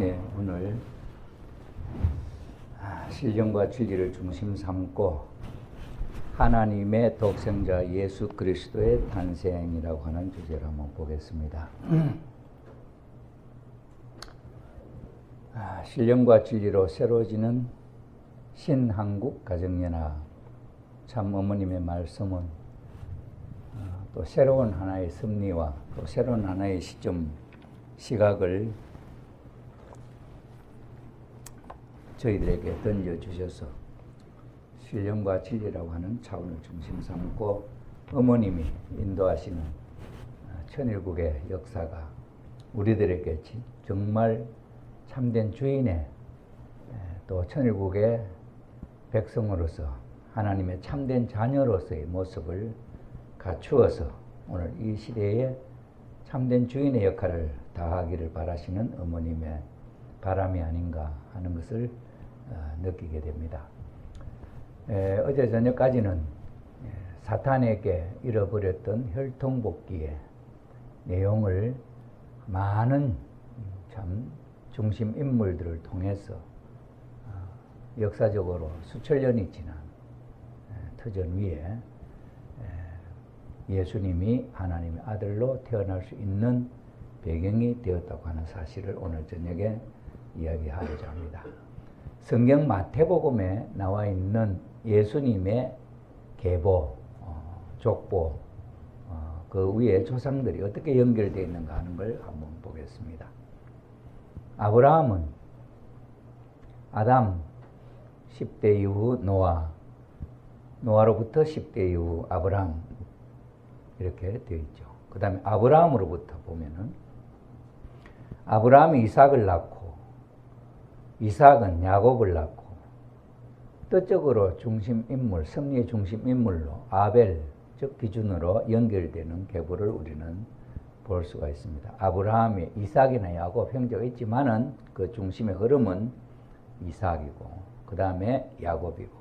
오늘 신령과 진리를 중심 삼고 하나님의 독생자 예수 그리스도의 탄생이라고 하는 주제를 한번 보겠습니다. 신령과 진리로 새로워지는 신한국 가정연합, 참 어머님의 말씀은 또 새로운 하나의 섭리와 또 새로운 하나의 시각을 저희들에게 던져주셔서 신령과 진리라고 하는 차원을 중심 삼고 어머님이 인도하시는 천일국의 역사가 우리들에게 정말 참된 주인의 또 천일국의 백성으로서 하나님의 참된 자녀로서의 모습을 갖추어서 오늘 이 시대에 참된 주인의 역할을 다하기를 바라시는 어머님의 바람이 아닌가 하는 것을 느끼게 됩니다. 어제 저녁까지는 사탄에게 잃어버렸던 혈통복귀의 내용을 많은 참 중심 인물들을 통해서 역사적으로 수천 년이 지난 터전 위에 예수님이 하나님의 아들로 태어날 수 있는 배경이 되었다고 하는 사실을 오늘 저녁에 이야기하고자 합니다. 성경 마태복음에 나와 있는 예수님의 계보, 족보, 그 위에 조상들이 어떻게 연결되어 있는가 하는 걸 한번 보겠습니다. 아브라함은 아담 10대 이후 노아로부터 10대 이후 아브라함 이렇게 되어 있죠. 그 다음에 아브라함으로부터 보면은 아브라함이 이삭을 낳고 이삭은 야곱을 낳고 뜻적으로 중심인물, 섭리의 중심인물로 아벨, 즉 기준으로 연결되는 계보를 우리는 볼 수가 있습니다. 아브라함이 이삭이나 야곱 형제가 있지만은 그 중심의 흐름은 이삭이고 그 다음에 야곱이고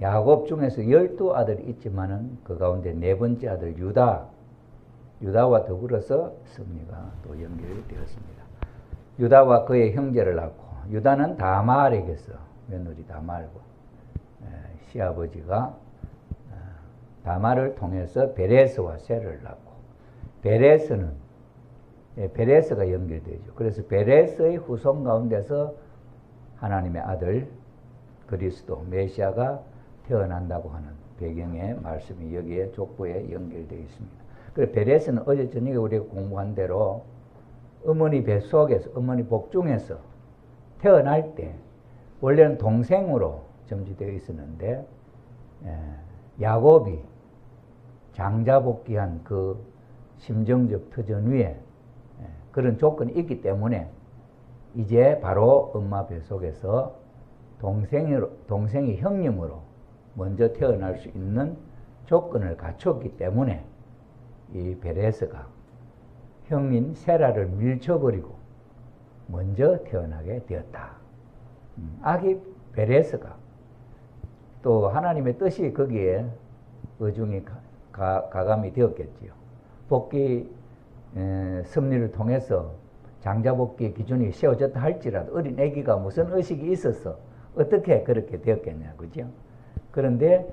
야곱 중에서 12아들이 있지만은 그 가운데 네 번째 아들 유다와 더불어서 섭리가 또 연결이 되었습니다. 유다와 그의 형제를 낳고 유다는 다말에게서 며느리 다말과 시아버지가 다말을 통해서 베레스와 셀을 낳고 베레스가 연결되죠. 그래서 베레스의 후손 가운데서 하나님의 아들 그리스도 메시아가 태어난다고 하는 배경의 말씀이 여기에 족보에 연결되어 있습니다. 그래서 베레스는 어제 저녁에 우리가 공부한 대로 어머니 뱃속에서 어머니 복중에서 태어날 때 원래는 동생으로 점지되어 있었는데 야곱이 장자복귀한 그 심정적 터전 위에 그런 조건이 있기 때문에 이제 바로 엄마 뱃속에서 동생이 형님으로 먼저 태어날 수 있는 조건을 갖췄기 때문에 이 베레스가 형인 세라를 밀쳐버리고 먼저 태어나게 되었다. 아기 베레스가 또 하나님의 뜻이 거기에 의중이 가감이 되었겠지요. 복귀 섭리를 통해서 장자복귀의 기준이 세워졌다 할지라도 어린 아기가 무슨 의식이 있어서 어떻게 그렇게 되었겠냐, 그죠? 그런데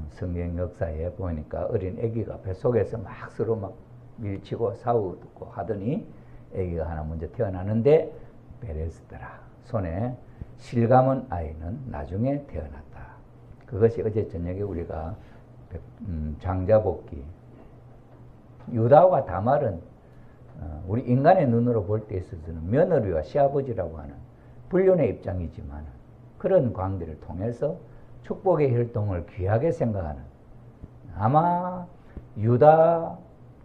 성경 역사에 보니까 어린 아기가 뱃속에서 막 서로 막 밀치고 싸우고 하더니 아기가 하나 먼저 태어나는데 베레스더라. 손에 실감은 아이는 나중에 태어났다. 그것이 어제 저녁에 우리가 장자복귀 유다와 다말은 우리 인간의 눈으로 볼 때 있어서는 며느리와 시아버지라고 하는 불륜의 입장이지만 그런 관계를 통해서 축복의 혈통을 귀하게 생각하는 아마 유다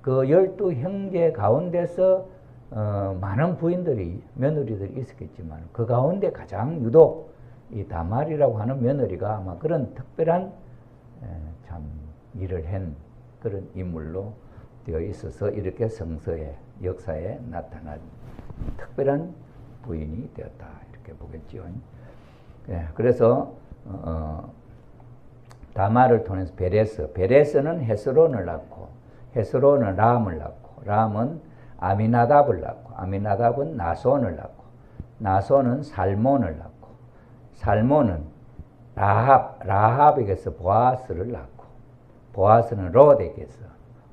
그 12형제 가운데서 많은 부인들이 며느리들이 있었겠지만 그 가운데 가장 유독 이 다말이라고 하는 며느리가 아마 그런 특별한 참 일을 한 그런 인물로 되어 있어서 이렇게 성서의 역사에 나타난 특별한 부인이 되었다 이렇게 보겠죠. 그래서 다말을 통해서 베레스는 헤스론을 낳고 헤스론은 람을 낳고 람은 아미나답을 낳고 아미나답은 나손을 낳고 나손은 살몬을 낳고, 살몬은 라합에게서 보아스를 낳고, 보아스는 롯에게서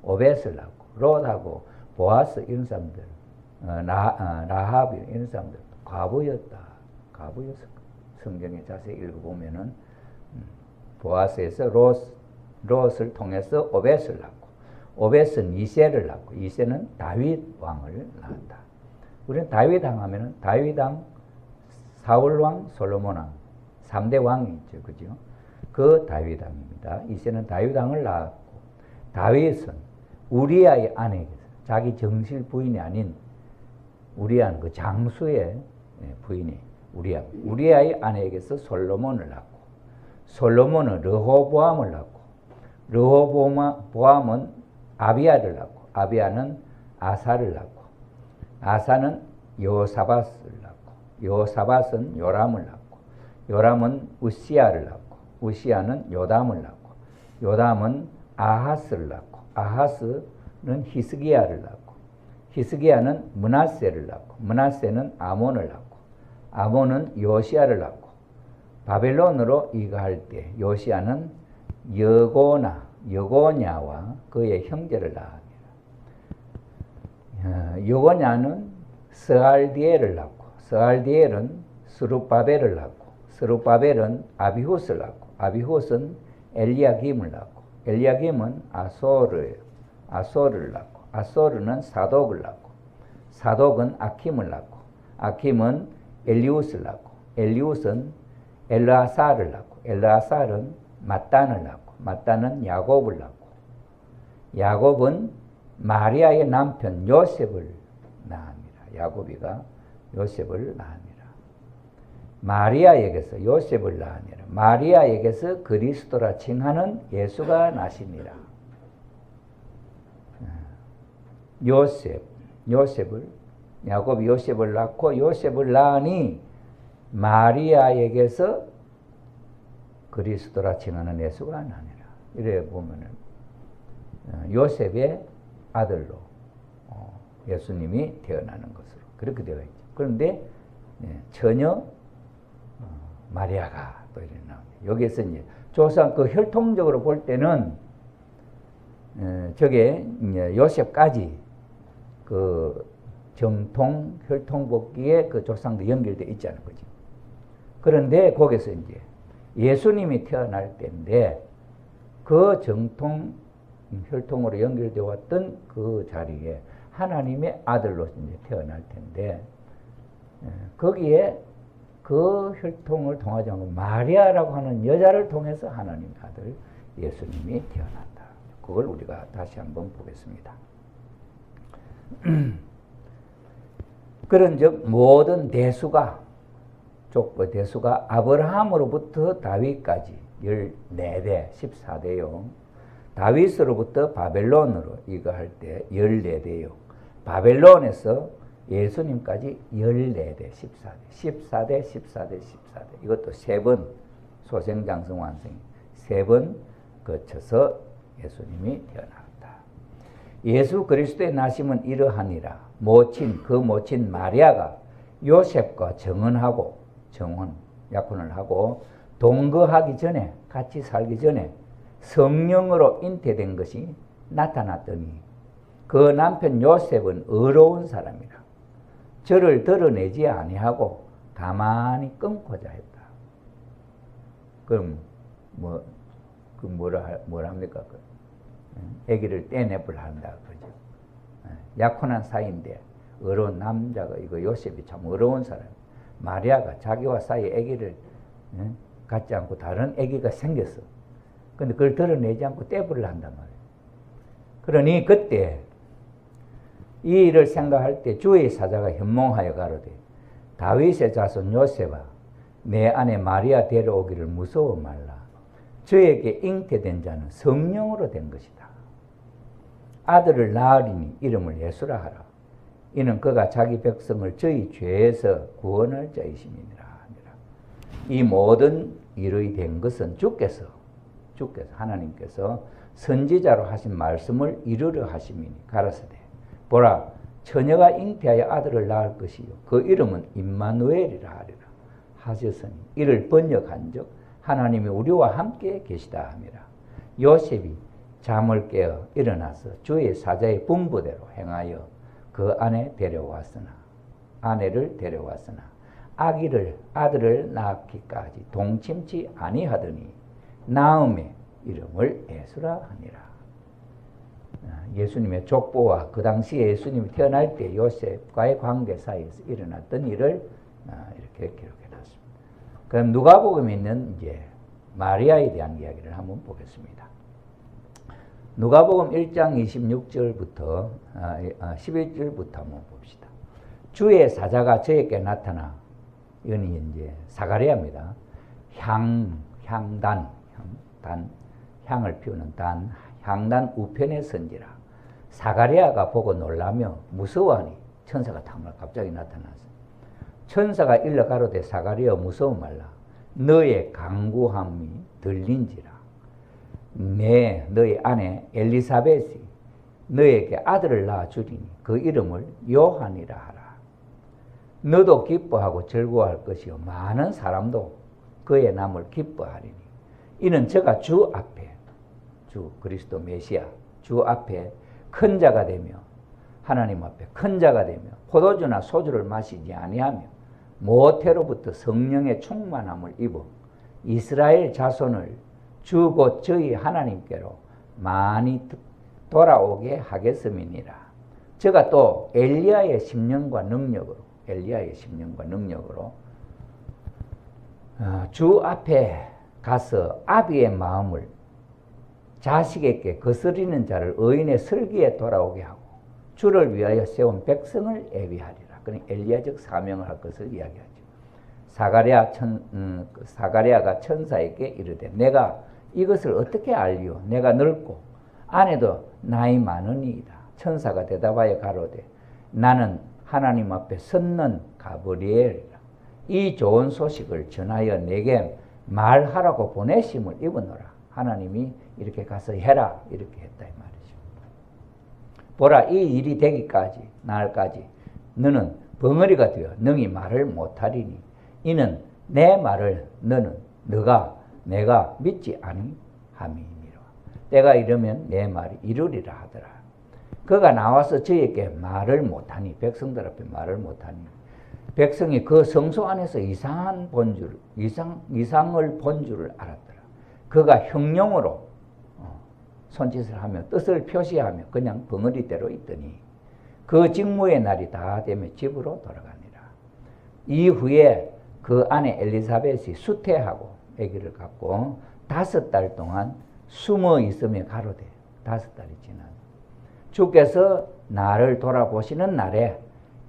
오벳을 낳고, 롯하고 보아스 이런 사람들, 라합 이런 사람들 과부였다. 과부였어. 성경에 자세히 읽어보면은 보아스에서 롯을 통해서 오벳을 낳고, 오벳은 이새를 낳고, 이새는 다윗 왕을 낳았다. 우리는 다윗 왕 하면은 다윗 왕, 사울 왕, 솔로몬 왕 3대 왕이 있죠. 그죠? 그 다윗 왕입니다. 이새는 다윗 왕을 낳았고, 다윗은 우리아의 아내에게서, 자기 정실 부인이 아닌 우리아 그 장수의 부인이 우리아의 아내에게서 솔로몬을 낳고, 솔로몬은 르호보암을 낳고, 르호보암은 아비야를 낳고, 아비야는 아사를 낳고, 아사는 요사밧을 낳고, 요사밧은 요람을 낳고, 요람은 우시야를 낳고, 우시야는 요담을 낳고, 요담은 아하스를 낳고, 아하스는 히스기야를 낳고, 히스기야는 므낫세를 낳고, 므낫세는 아몬을 낳고, 아몬은 요시야를 낳고, 바벨론으로 이가할 때 요시야는 여고냐와 그의 형제를 낳으니라. 여고냐는 스알디엘을 낳고, 스알디엘은 스룹바벨을 낳고, 스룹바벨은 아비훗을 낳고, 아비훗은 엘리야김을 낳고, 엘리야김은 아소를 낳고, 아소르는 사독을 낳고, 사독은 아킴을 낳고, 아킴은 엘리웃을 낳고, 엘리웃은 엘르아사를 낳고, 엘르아사는 mat단을 낳고, mat단은 야곱을 낳고, 야곱은 마리아의 남편 요셉을 낳습니다. 야곱이가 요셉을 낳습니다. 마리아에게서 요셉을 낳으니라. 마리아에게서 그리스도라 칭하는 예수가 나시니라. 야곱이 요셉을 낳고, 요셉을 낳으니 마리아에게서 그리스도라 칭하는 예수가 나니라. 이래 보면은 요셉의 아들로 예수님이 태어나는 것으로 그렇게 되어 있죠. 그런데 전혀 마리아가 또 이렇게 나옵니다. 여기에서 이제 조상 그 혈통적으로 볼 때는 저게 이제 요셉까지 그 정통 혈통 복귀에 그 조상도 연결되어 있지 않은 거죠. 그런데 거기서 이제 예수님이 태어날 때인데 그 정통 혈통으로 연결되어 왔던 그 자리에 하나님의 아들로 이제 태어날 텐데 거기에 그 혈통을 통하지 않고 마리아라고 하는 여자를 통해서 하나님의 아들 예수님이 태어난다. 그걸 우리가 다시 한번 보겠습니다. 그런즉 모든 족보 대수가 아브라함으로부터 다윗까지 14대 14대요. 다윗으로부터 바벨론으로 이거할 때 14대요. 바벨론에서 예수님까지 14대 14대 14대 이것도 3번 소생장성 완성이 3번 거쳐서 예수님이 태어났다. 예수 그리스도의 나심은 이러하니라. 그 모친 마리아가 요셉과 약혼을 하고 동거하기 전에, 같이 살기 전에 성령으로 잉태된 것이 나타났더니 그 남편 요셉은 의로운 사람이라. 저를 드러내지 아니하고 가만히 끊고자 했다. 그럼 뭐라 합니까? 아기를 떼내불 한다. 그죠? 약혼한 사이인데 의로운 남자가 이거 요셉이 참 의로운 사람. 마리아가 자기와 사이에 아기를 갖지 않고 다른 아기가 생겼어. 근데 그걸 드러내지 않고 떼불을 한단 말이에요. 그러니 그때 이 일을 생각할 때 주의 사자가 현몽하여 가로되 다윗의 자손 요셉아 내 아내 마리아 데려오기를 무서워 말라. 저에게 잉태된 자는 성령으로 된 것이다. 아들을 낳으리니 이름을 예수라 하라. 이는 그가 자기 백성을 저희 죄에서 구원할 자이심이니라. 이 모든 일이 된 것은 주께서 하나님께서 선지자로 하신 말씀을 이루려 하심이니 가라사대 보라 처녀가 잉태하여 아들을 낳을 것이요 그 이름은 임마누엘이라 하리라 하셨으니 이를 번역한즉 하나님이 우리와 함께 계시다 함이라. 요셉이 잠을 깨어 일어나서 주의 사자의 분부대로 행하여 그 아내를 데려왔으나 아들을 낳기까지 동침치 아니하더니 나음의 이름을 에스라 하니라. 예수님의 족보와 그 당시에 예수님이 태어날 때 요셉과의 관계 사이에서 일어났던 일을 이렇게 기록해 놨습니다. 그럼 누가복음에 있는 이제 마리아에 대한 이야기를 한번 보겠습니다. 누가복음 1장 26절부터 11절부터 한번 봅시다. 주의 사자가 저에게 나타나, 이건 이제 사가랴입니다. 향을 피우는 향단 우편의 선지라. 사가랴가 보고 놀라며 무서워하니 천사가 갑자기 나타났어. 천사가 일러 가로되 사가랴 무서워 말라. 너의 간구함이 들린지라. 너의 아내 엘리사벳이 너에게 아들을 낳아 주리니 그 이름을 요한이라 하라. 너도 기뻐하고 즐거워할 것이요 많은 사람도 그의 남을 기뻐하리니 이는 저가 주 앞에, 주 그리스도 메시아 주 앞에 큰 자가 되며 하나님 앞에 큰 자가 되며 포도주나 소주를 마시지 아니하며 모태로부터 성령의 충만함을 입어 이스라엘 자손을 주 곧 저희 하나님께로 많이 돌아오게 하겠음이니라. 저가 또 엘리야의 10년과 능력으로 주 앞에 가서 아비의 마음을 자식에게 거스리는 자를 의인의 설기에 돌아오게 하고 주를 위하여 세운 백성을 예비하리라. 그러니 엘리야적 사명을 할 것을 이야기하죠. 사가랴가 천사에게 이르되 내가 이것을 어떻게 알리오? 내가 늙고 아내도 나이 많으니이다. 천사가 대답하여 가로되 나는 하나님 앞에 섰는 가브리엘이라. 이 좋은 소식을 전하여 내게 말하라고 보내심을 입어노라. 하나님이 이렇게 가서 해라 이렇게 했다 이 말이죠. 보라, 이 일이 되기까지 날까지 너는 벙어리가 되어 능히 말을 못하리니 이는 내 말을 내가 믿지 아니함이니라. 때가 이르면 내 말이 이루리라 하더라. 그가 나와서 저에게 말을 못하니, 백성들 앞에 말을 못하니 백성이 그 성소 안에서 이상을 본 줄을 알았더라. 그가 형용으로 손짓을 하며 뜻을 표시하며 그냥 벙어리대로 있더니 그 직무의 날이 다 되면 집으로 돌아가니라. 이후에 그 아내 엘리사벳이 수태하고 아기를 갖고 5달 동안 숨어 있으며 가로되 5달이 지난 주께서 나를 돌아보시는 날에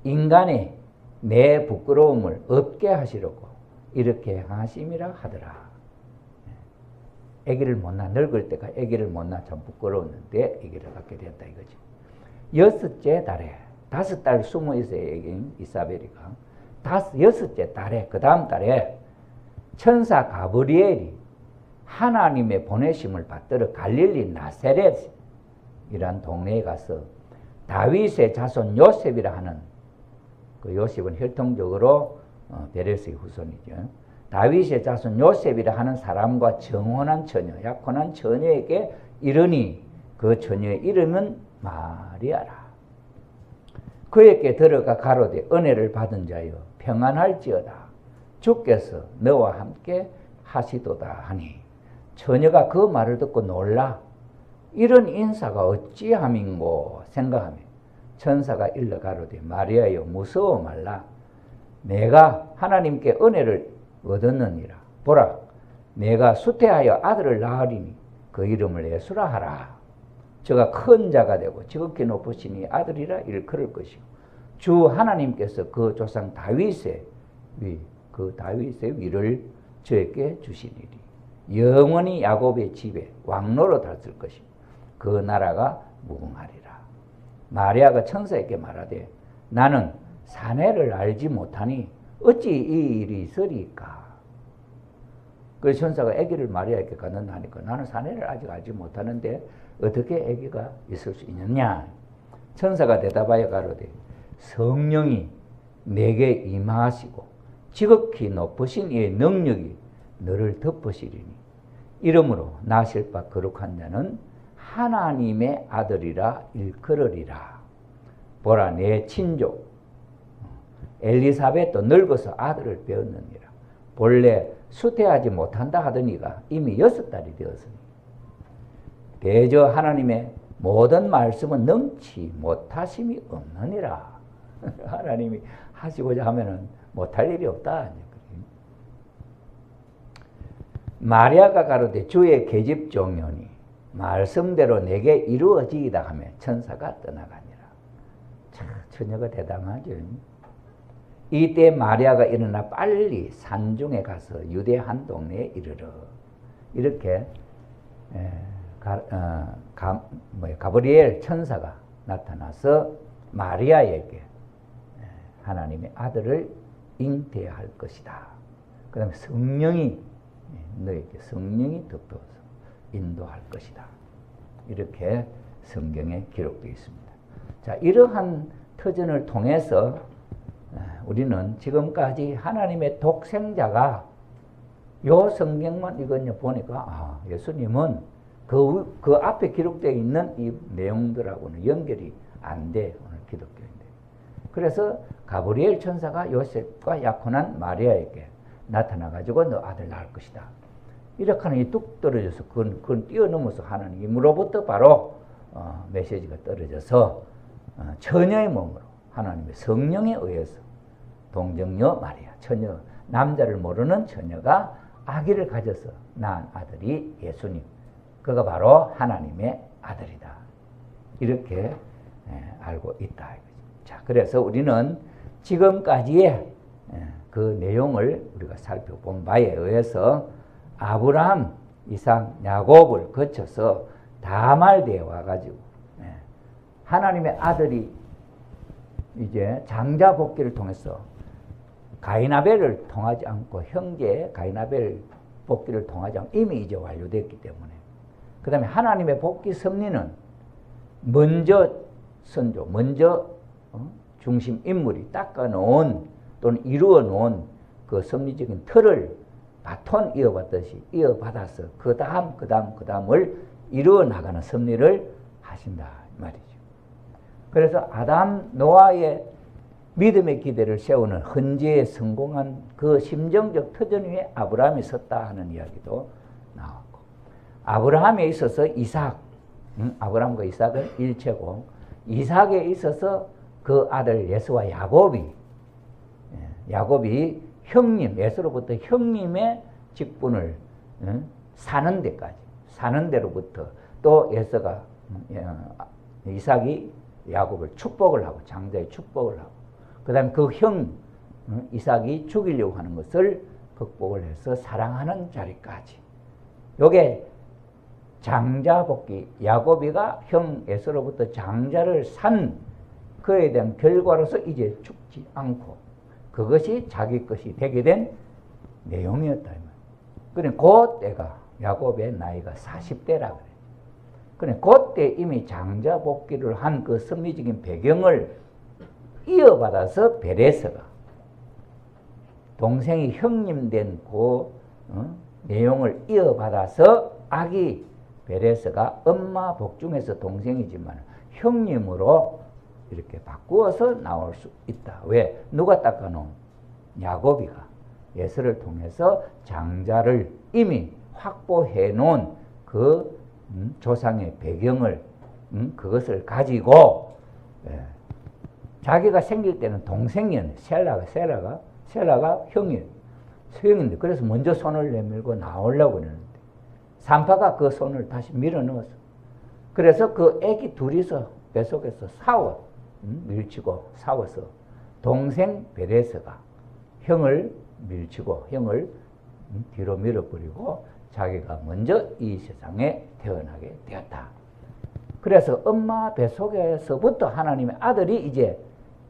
인간이 내 부끄러움을 없게 하시려고 이렇게 하심이라 하더라. 아기를 못 낳아, 늙을 때가 아기를 못 낳아 참 부끄러웠는데 아기를 갖게 되었다 이거지. 6째 달에 5달 숨어 있어야 애기인 이사벨이가 6째 달에 그 다음 달에 천사 가브리엘이 하나님의 보내심을 받들어 갈릴리 나세렛이란 동네에 가서 다윗의 자손 요셉이라 하는, 그 요셉은 혈통적으로 베레스의 후손이죠. 다윗의 자손 요셉이라 하는 사람과 정혼한 처녀, 약혼한 처녀에게 이르니 그 처녀의 이름은 마리아라. 그에게 들어가 가로되 은혜를 받은 자여 평안할지어다. 주께서 너와 함께 하시도다 하니 처녀가 그 말을 듣고 놀라 이런 인사가 어찌함인고 생각하며 천사가 일러 가로되 마리아여 무서워 말라. 내가 하나님께 은혜를 얻었느니라. 보라, 내가 수태하여 아들을 낳으리니 그 이름을 예수라 하라. 저가 큰 자가 되고 지극히 높으시니 아들이라 일컬을 것이요 주 하나님께서 그 조상 다윗의 위를 저에게 주시니리. 영원히 야곱의 집에 왕노로 다스릴 것이요 그 나라가 무궁하리라. 마리아가 천사에게 말하되 나는 사내를 알지 못하니 어찌 이 일이 있으리까. 그래서 천사가 아기를 마리아에게 갖는다 하니까 나는 사내를 아직 알지 못하는데 어떻게 아기가 있을 수 있느냐. 천사가 대답하여 가로되 성령이 내게 임하시고 지극히 높으신 이의 능력이 너를 덮으시리니 이러므로 나실 바 거룩한 자는 하나님의 아들이라 일컬으리라. 보라 내 친족 엘리사벳도 늙어서 아들을 배었느니라. 본래 수태하지 못한다 하더니가 이미 6달이 되었으니 대저 하나님의 모든 말씀은 넘치 못하심이 없느니라. 하나님이 하시고자 하면은 못할 일이 없다. 마리아가 가로되 주의 계집 종려니 말씀대로 내게 이루어지이다 하며 천사가 떠나가니라. 참 처녀가 대담하죠. 이때 마리아가 일어나 빨리 산중에 가서 유대 한 동네에 이르러 이렇게 가브리엘 천사가 나타나서 마리아에게 하나님의 아들을 잉태할 것이다. 그 다음에 성령이 너에게 성령이 덮어서 인도할 것이다. 이렇게 성경에 기록되어 있습니다. 자, 이러한 터전을 통해서 우리는 지금까지 하나님의 독생자가 요 성경만 이거 보니까 예수님은 그 앞에 기록되어 있는 이 내용들하고는 연결이 안 돼. 오늘 기독교인데. 그래서 가브리엘 천사가 요셉과 약혼한 마리아에게 나타나가지고 너 아들 낳을 것이다. 이렇게 하는 이 뚝 떨어져서 그건 뛰어넘어서 하나님으로부터 바로 메시지가 떨어져서 처녀의 몸으로 하나님의 성령에 의해서 동정녀 마리아, 처녀, 남자를 모르는 처녀가 아기를 가져서 낳은 아들이 예수님. 그가 바로 하나님의 아들이다. 이렇게 알고 있다. 자, 그래서 우리는 지금까지의 그 내용을 우리가 살펴본 바에 의해서 아브라함, 이삭, 야곱을 거쳐서 다말대에 와가지고 하나님의 아들이 이제 장자 복귀를 통해서 가인아벨을 통하지 않고 형제 가인아벨 복귀를 통하지 않고 이미 이제 완료됐기 때문에 그 다음에 하나님의 복귀 섭리는 먼저 선조, 먼저 중심 인물이 닦아놓은 또는 이루어놓은 그 섭리적인 틀을 바톤 이어받듯이 이어받아서 그 다음을 이루어나가는 섭리를 하신다 말이죠. 그래서 아담, 노아의 믿음의 기대를 세우는 헌재에 성공한 그 심정적 터전 위에 아브라함이 섰다 하는 이야기도 나왔고 아브라함에 있어서 이삭, 아브라함과 이삭은 일체고 이삭에 있어서 그 아들 예수와 야곱이 형님, 예수로부터 형님의 직분을 사는 데까지, 사는 데로부터 또 예수가 이삭이 야곱을 축복을 하고 장자의 축복을 하고 그 다음에 그 형 이삭이 죽이려고 하는 것을 극복을 해서 사랑하는 자리까지 요게 장자 복귀 야곱이가 형 에서로부터 장자를 산 그에 대한 결과로서 이제 죽지 않고 그것이 자기 것이 되게 된 내용이었다. 그래 그때가 야곱의 나이가 40대라 그래. 그래 그때 이미 장자 복귀를 한 그 섭리적인 배경을 이어받아서 베레스가 동생이 형님 된 그 내용을 이어받아서 아기 베레스가 엄마 복중에서 동생이지만 형님으로 이렇게 바꾸어서 나올 수 있다. 왜? 누가 닦아놓은? 야곱이가 예수를 통해서 장자를 이미 확보해 놓은 그 조상의 배경을 그것을 가지고 자기가 생길 때는 동생이었는데 셀라가 형인데 그래서 먼저 손을 내밀고 나오려고 그러는데 산파가 그 손을 다시 밀어 넣었어. 그래서 그 애기 둘이서 뱃속에서 밀치고 싸워서 동생 베레스가 형을 밀치고 형을 뒤로 밀어버리고 자기가 먼저 이 세상에 태어나게 되었다. 그래서 엄마 뱃속에서부터 하나님의 아들이 이제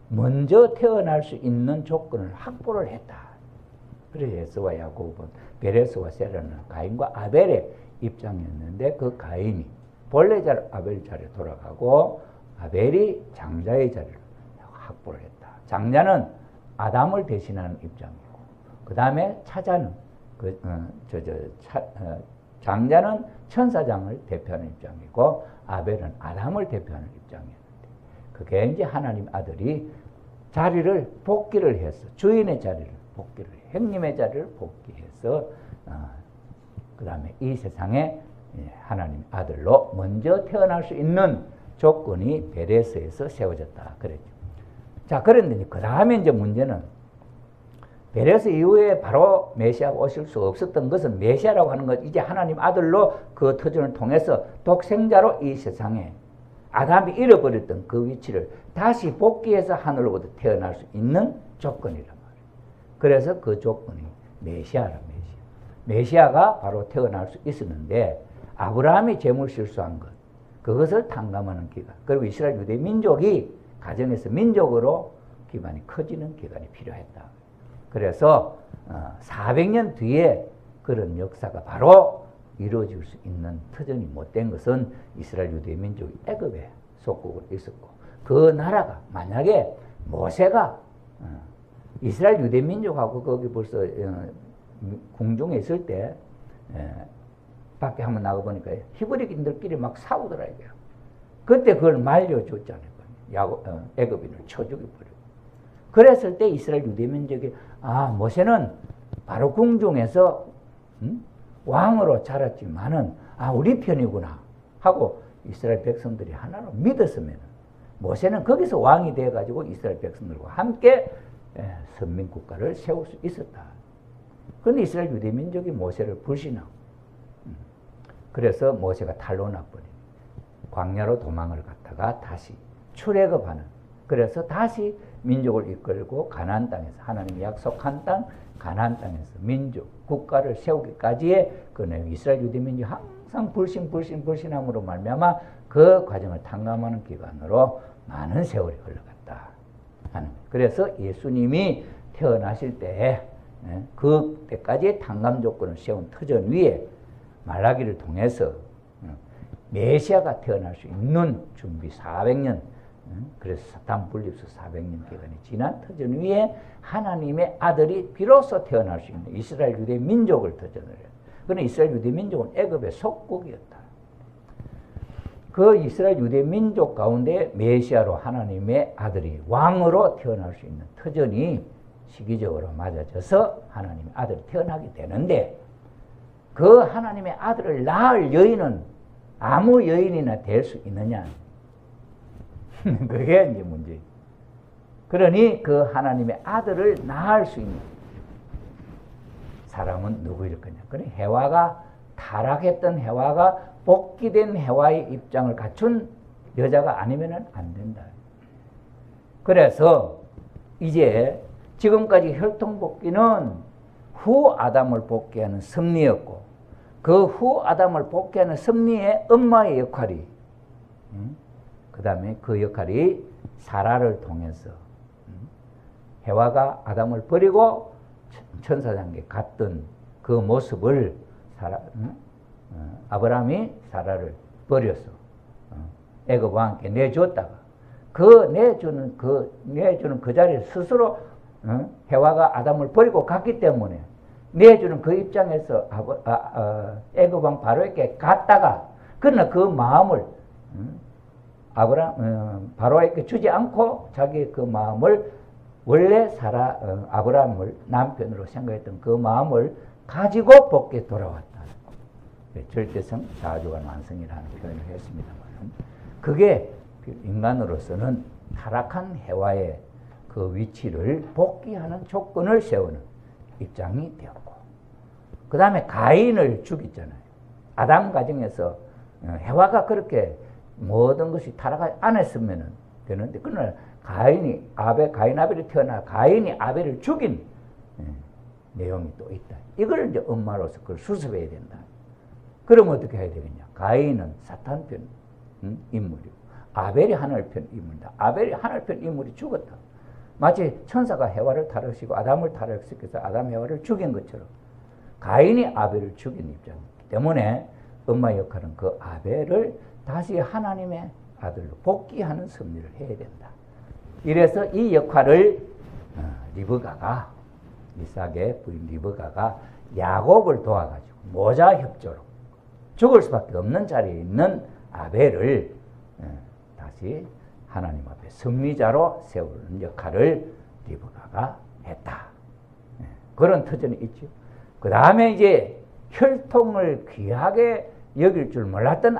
먼저 태어날 수 있는 조건을 확보를 했다. 그래서 예수와 야곱은 베레스와 셀라는 가인과 아벨의 입장이었는데 그 가인이 본래 아벨 자리에 돌아가고 아벨이 장자의 자리를 확보를 했다. 장자는 아담을 대신하는 입장이고, 그 다음에 차자는 장자는 천사장을 대표하는 입장이고, 아벨은 아담을 대표하는 입장이었는데, 그게 이제 하나님 아들이 자리를 복귀를 해서, 주인의 자리를 복귀를 해, 형님의 자리를 복귀해서, 그 다음에 이 세상에 하나님 아들로 먼저 태어날 수 있는 조건이 베레스에서 세워졌다 그랬죠. 자, 그런데 그 다음에 이제 문제는, 베레스 이후에 바로 메시아가 오실 수 없었던 것은, 메시아라고 하는 것, 이제 하나님 아들로 그 터전을 통해서 독생자로 이 세상에 아담이 잃어버렸던 그 위치를 다시 복귀해서 하늘로부터 태어날 수 있는 조건이란 말이에요. 그래서 그 조건이 메시아라, 메시아가 바로 태어날 수 있었는데, 아브라함이 재물 실수한 것, 그것을 탕감하는 기간, 그리고 이스라엘 유대 민족이 가정에서 민족으로 기반이 커지는 기간이 필요했다. 그래서 400년 뒤에 그런 역사가 바로 이루어질 수 있는 터전이 못된 것은 이스라엘 유대 민족이 애굽에 속국으로 있었고, 그 나라가 만약에 모세가 이스라엘 유대 민족하고 거기 벌써 궁중에 있을 때 밖에 한번 나가보니까 히브리인들끼리 막 싸우더라 이거야. 그때 그걸 말려줬잖아요. 애굽인을 쳐 죽여버리고. 그랬을 때 이스라엘 유대 민족이, 모세는 바로 궁중에서 왕으로 자랐지만은 우리 편이구나 하고 이스라엘 백성들이 하나로 믿었으면 모세는 거기서 왕이 되어가지고 이스라엘 백성들과 함께 선민 국가를 세울 수 있었다. 그런데 이스라엘 유대 민족이 모세를 불신하고, 그래서 모세가 탈로나버린 광야로 도망을 갔다가 다시 출애굽하는, 그래서 다시 민족을 이끌고 가나안 땅에서, 하나님이 약속한 땅 가나안 땅에서 민족 국가를 세우기까지의 그 이스라엘 유대 민족이 항상 불신함으로 말미암아 그 과정을 탕감하는 기간으로 많은 세월이 흘러갔다 하는 거예요. 그래서 예수님이 태어나실 때 그때까지의 탕감 조건을 세운 터전 위에 말라기를 통해서 메시아가 태어날 수 있는 준비 400년, 그래서 사탄 분립서 400년 기간이 지난 터전 위에 하나님의 아들이 비로소 태어날 수 있는 이스라엘 유대 민족을 터전을 해요. 그러나 이스라엘 유대 민족은 애굽의 속국이었다. 그 이스라엘 유대 민족 가운데 메시아로 하나님의 아들이 왕으로 태어날 수 있는 터전이 시기적으로 맞아져서 하나님의 아들이 태어나게 되는데, 그 하나님의 아들을 낳을 여인은 아무 여인이나 될 수 있느냐. 그게 이제 문제예요. 그러니 그 하나님의 아들을 낳을 수 있는 사람은 누구일 거냐. 그러니 해와가, 타락했던 해와가 복귀된 해와의 입장을 갖춘 여자가 아니면 안 된다. 그래서 이제 지금까지 혈통복귀는 후 아담을 복귀하는 섭리였고, 그 후 아담을 복귀하는 섭리의 엄마의 역할이, 그 다음에 그 역할이 사라를 통해서 해와가 아담을 버리고 천사장에 갔던 그 모습을 아브라함이 사라를 버려서 애굽 왕께 내줬다가, 그 내주는 그 자리에 스스로 해와가 아담을 버리고 갔기 때문에 내주는 그 입장에서 애굽 왕 바로에게 갔다가, 그러나 그 마음을 바로에게 주지 않고 자기의 그 마음을, 원래 아브라함을 남편으로 생각했던 그 마음을 가지고 복귀 돌아왔다. 절대성 자주간 완성이라는 표현을 했습니다만, 그게 인간으로서는 타락한 해와의 그 위치를 복귀하는 조건을 세우는 입장이 되었고, 그 다음에 가인을 죽였잖아요. 아담 가정에서 해와가 그렇게 모든 것이 타락하지 않았으면 되는데, 그러나 가인 아벨이 태어나 가인이 아벨을 죽인 내용이 또 있다. 이걸 이제 엄마로서 그걸 수습해야 된다. 그러면 어떻게 해야 되겠냐? 가인은 사탄 편 인물이고, 아벨이 하늘 편 인물이다. 아벨이 하늘 편 인물이 죽었다. 마치 천사가 해와를 타락시키고 아담을 타락시켜서 아담 해와를 죽인 것처럼 가인이 아벨을 죽인 입장이기 때문에 엄마 역할은 그 아벨을 다시 하나님의 아들로 복귀하는 섭리를 해야 된다. 이래서 이 역할을 리브가가, 이삭의 부인 리브가가 야곱을 도와가지고 모자 협조로 죽을 수밖에 없는 자리에 있는 아벨을 다시 하나님 앞에 승리자로 세우는 역할을 리브가가 했다. 그런 터전이 있죠. 그 다음에 이제 혈통을 귀하게 여길 줄 몰랐던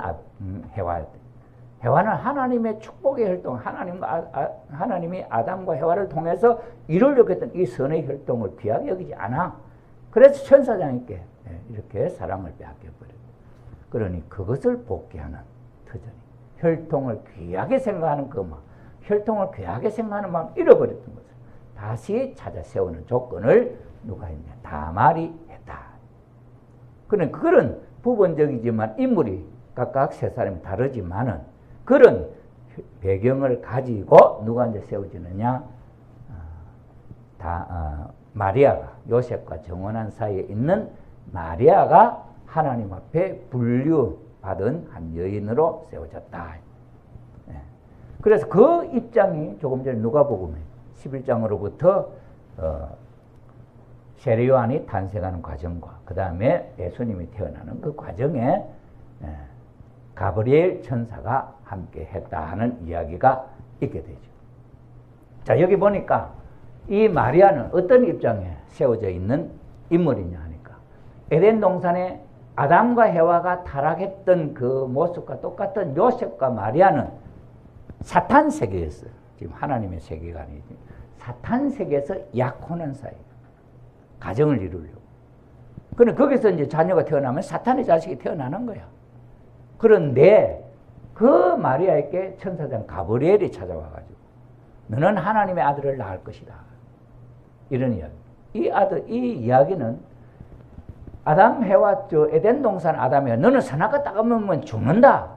해와는 하나님의 축복의 혈통, 하나님이 아담과 해와를 통해서 이루려고 했던 이 선의 혈통을 귀하게 여기지 않아. 그래서 천사장에게 이렇게 사랑을 빼앗겨버렸다. 그러니 그것을 복귀하는 터전이, 혈통을 귀하게 생각하는 그 마음, 혈통을 귀하게 생각하는 마음 잃어버렸던 것을 다시 찾아 세우는 조건을 누가 했냐? 다말이 했다. 그런 부분적이지만 인물이 각각 세 사람이 다르지만은 그런 배경을 가지고 누가 이제 세워지느냐? 마리아가, 요셉과 정혼한 사이에 있는 마리아가 하나님 앞에 분류받은 한 여인으로 세워졌다. 그래서 그 입장이 조금 전에 누가복음에 11장으로부터 세례요한이 탄생하는 과정과 그 다음에 예수님이 태어나는 그 과정에 가브리엘 천사가 함께 했다 하는 이야기가 있게 되죠. 자, 여기 보니까 이 마리아는 어떤 입장에 세워져 있는 인물이냐 하니까 에덴 동산에 아담과 해와가 타락했던 그 모습과 똑같은 요셉과 마리아는 사탄 세계였어요. 지금 하나님의 세계가 아니지. 사탄 세계에서 약혼한 사이. 가정을 이루려고. 그런데 거기서 이제 자녀가 태어나면 사탄의 자식이 태어나는 거야. 그런데 그 마리아에게 천사장 가브리엘이 찾아와가지고 너는 하나님의 아들을 낳을 것이다. 이런 이야기. 이 이야기는 아담, 해와, 에덴 동산 아담이야. 너는 선악과 따가 먹으면 죽는다.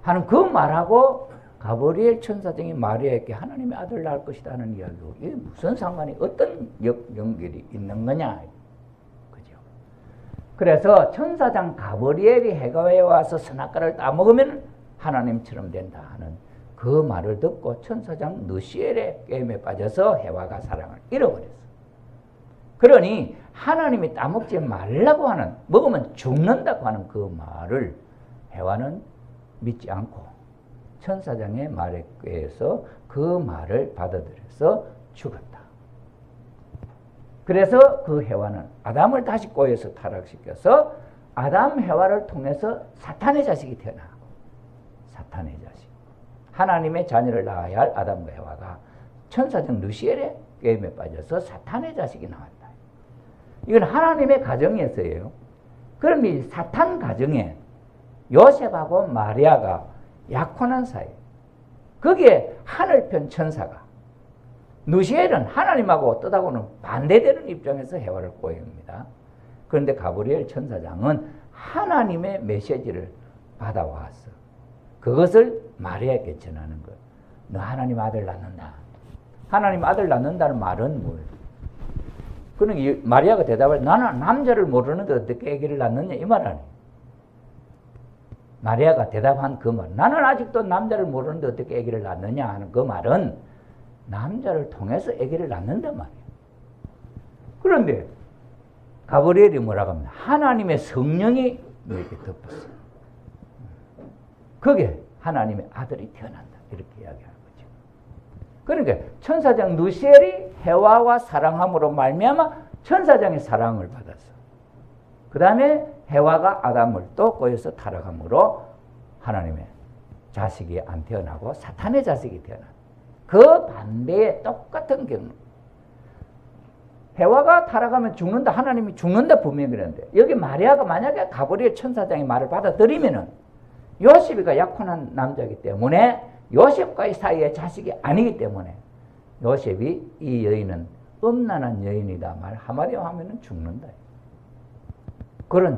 하는 그 말하고 가브리엘 천사장이 마리아에게 하나님의 아들을 낳을 것이다 하는 이야기고 이게 무슨 상관이 어떤 연결이 있는 거냐. 그죠? 그래서 천사장 가브리엘이 해가에 와서 선악과를 따먹으면 하나님처럼 된다 하는 그 말을 듣고 천사장 느시엘의 게임에 빠져서 해와가 사랑을 잃어버렸어. 그러니 하나님이 따먹지 말라고 하는, 먹으면 죽는다고 하는 그 말을 해와는 믿지 않고 천사장의 말에 의해서 그 말을 받아들여서 죽었다. 그래서 그 해와는 아담을 다시 꼬여서 타락시켜서 아담 해와를 통해서 사탄의 자식이 태어나고, 사탄의 자식, 하나님의 자녀를 낳아야 할 아담과 해와가 천사장 느시엘의 게임에 빠져서 사탄의 자식이 나왔다. 이건 하나님의 가정에서예요. 그럼 이 사탄 가정에 요셉하고 마리아가 약혼한 사이, 거기에 하늘편 천사가, 느시엘은 하나님하고 뜻하고는 반대되는 입장에서 해와를 꼬입니다. 그런데 가브리엘 천사장은 하나님의 메시지를 받아왔어. 그것을 마리아에게 전하는 거예요. 너 하나님 아들 낳는다. 하나님 아들 낳는다는 말은 뭐예요? 그러니 마리아가 대답을, 나는 남자를 모르는데 어떻게 아기를 낳느냐 이 말 아니에요. 마리아가 대답한 그 말, 나는 아직도 남자를 모르는데 어떻게 아기를 낳느냐 하는 그 말은 남자를 통해서 아기를 낳는단 말이에요. 그런데 가브리엘이 뭐라고 합니까? 하나님의 성령이 너에게 덮었어요. 그게 하나님의 아들이 태어난다. 이렇게 이야기하는 거죠. 그러니까 천사장 느시엘이 해와와 사랑함으로 말미암아 천사장의 사랑을 받았어. 그 다음에 해와가 아담을 또 꼬여서 타락함으로 하나님의 자식이 안 태어나고 사탄의 자식이 태어난다. 그 반대의 똑같은 경우. 해와가 타락하면 죽는다. 하나님이 죽는다 분명히 그랬는데 여기 마리아가 만약에 가브리엘 천사장의 말을 받아들이면은 요셉이가 약혼한 남자이기 때문에 요셉과의 사이의 자식이 아니기 때문에 요셉이 이 여인은 음란한 여인이다 말 한마디 하면은 죽는다. 그런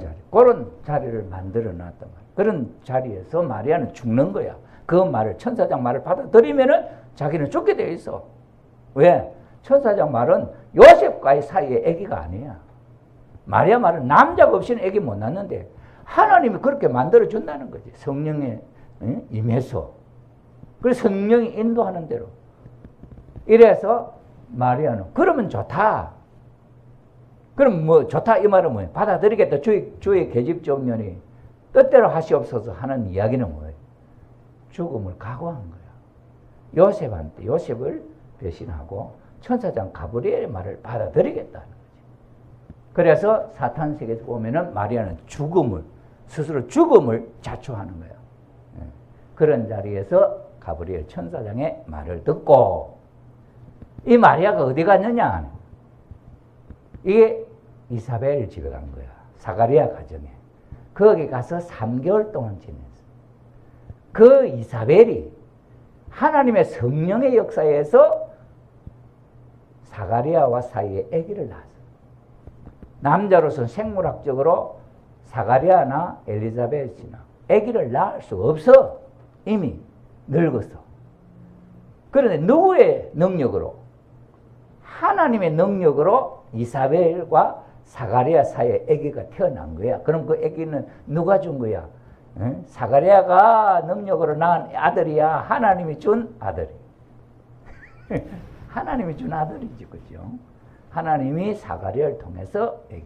자리를 만들어 놨단 말이야. 그런 자리에서 마리아는 죽는 거야. 그 말을, 천사장 말을 받아들이면은 자기는 죽게 돼 있어. 왜? 천사장 말은 요셉과의 사이의 아기가 아니야. 마리아 말은 남자가 없이는 아기 못 낳는데 하나님이 그렇게 만들어 준다는 거지. 성령의 임해서 그래서 성령이 인도하는 대로 이래서 마리아는 그러면 좋다. 그럼 뭐 좋다 이 말은 뭐예요? 받아들이겠다. 주의 계집종년이 뜻대로 하시옵소서 하는 이야기는 뭐예요? 죽음을 각오한 거야. 요셉을 배신하고 천사장 가브리엘의 말을 받아들이겠다는 거지. 그래서 사탄 세계에서 보면은 마리아는 스스로 죽음을 자초하는 거예요. 그런 자리에서 가브리엘 천사장의 말을 듣고 이 마리아가 어디 갔느냐? 이게 이사벨 집에 간 거야. 사가리아 가정에. 거기 가서 3개월 동안 지냈어. 그 이사벨이 하나님의 성령의 역사에서 사가리아와 사이에 아기를 낳았어. 남자로서는 생물학적으로 사가리아나 엘리자벳이나 아기를 낳을 수 없어. 이미 늙었어. 그런데 누구의 능력으로? 하나님의 능력으로 이사벨과 사가리아 사이에 아기가 태어난 거야. 그럼 그 아기는 누가 준 거야? 사가리아가 능력으로 낳은 아들이야? 하나님이 준 아들이. 하나님이 준 아들이지, 그죠? 하나님이 사가리아를 통해서 아기.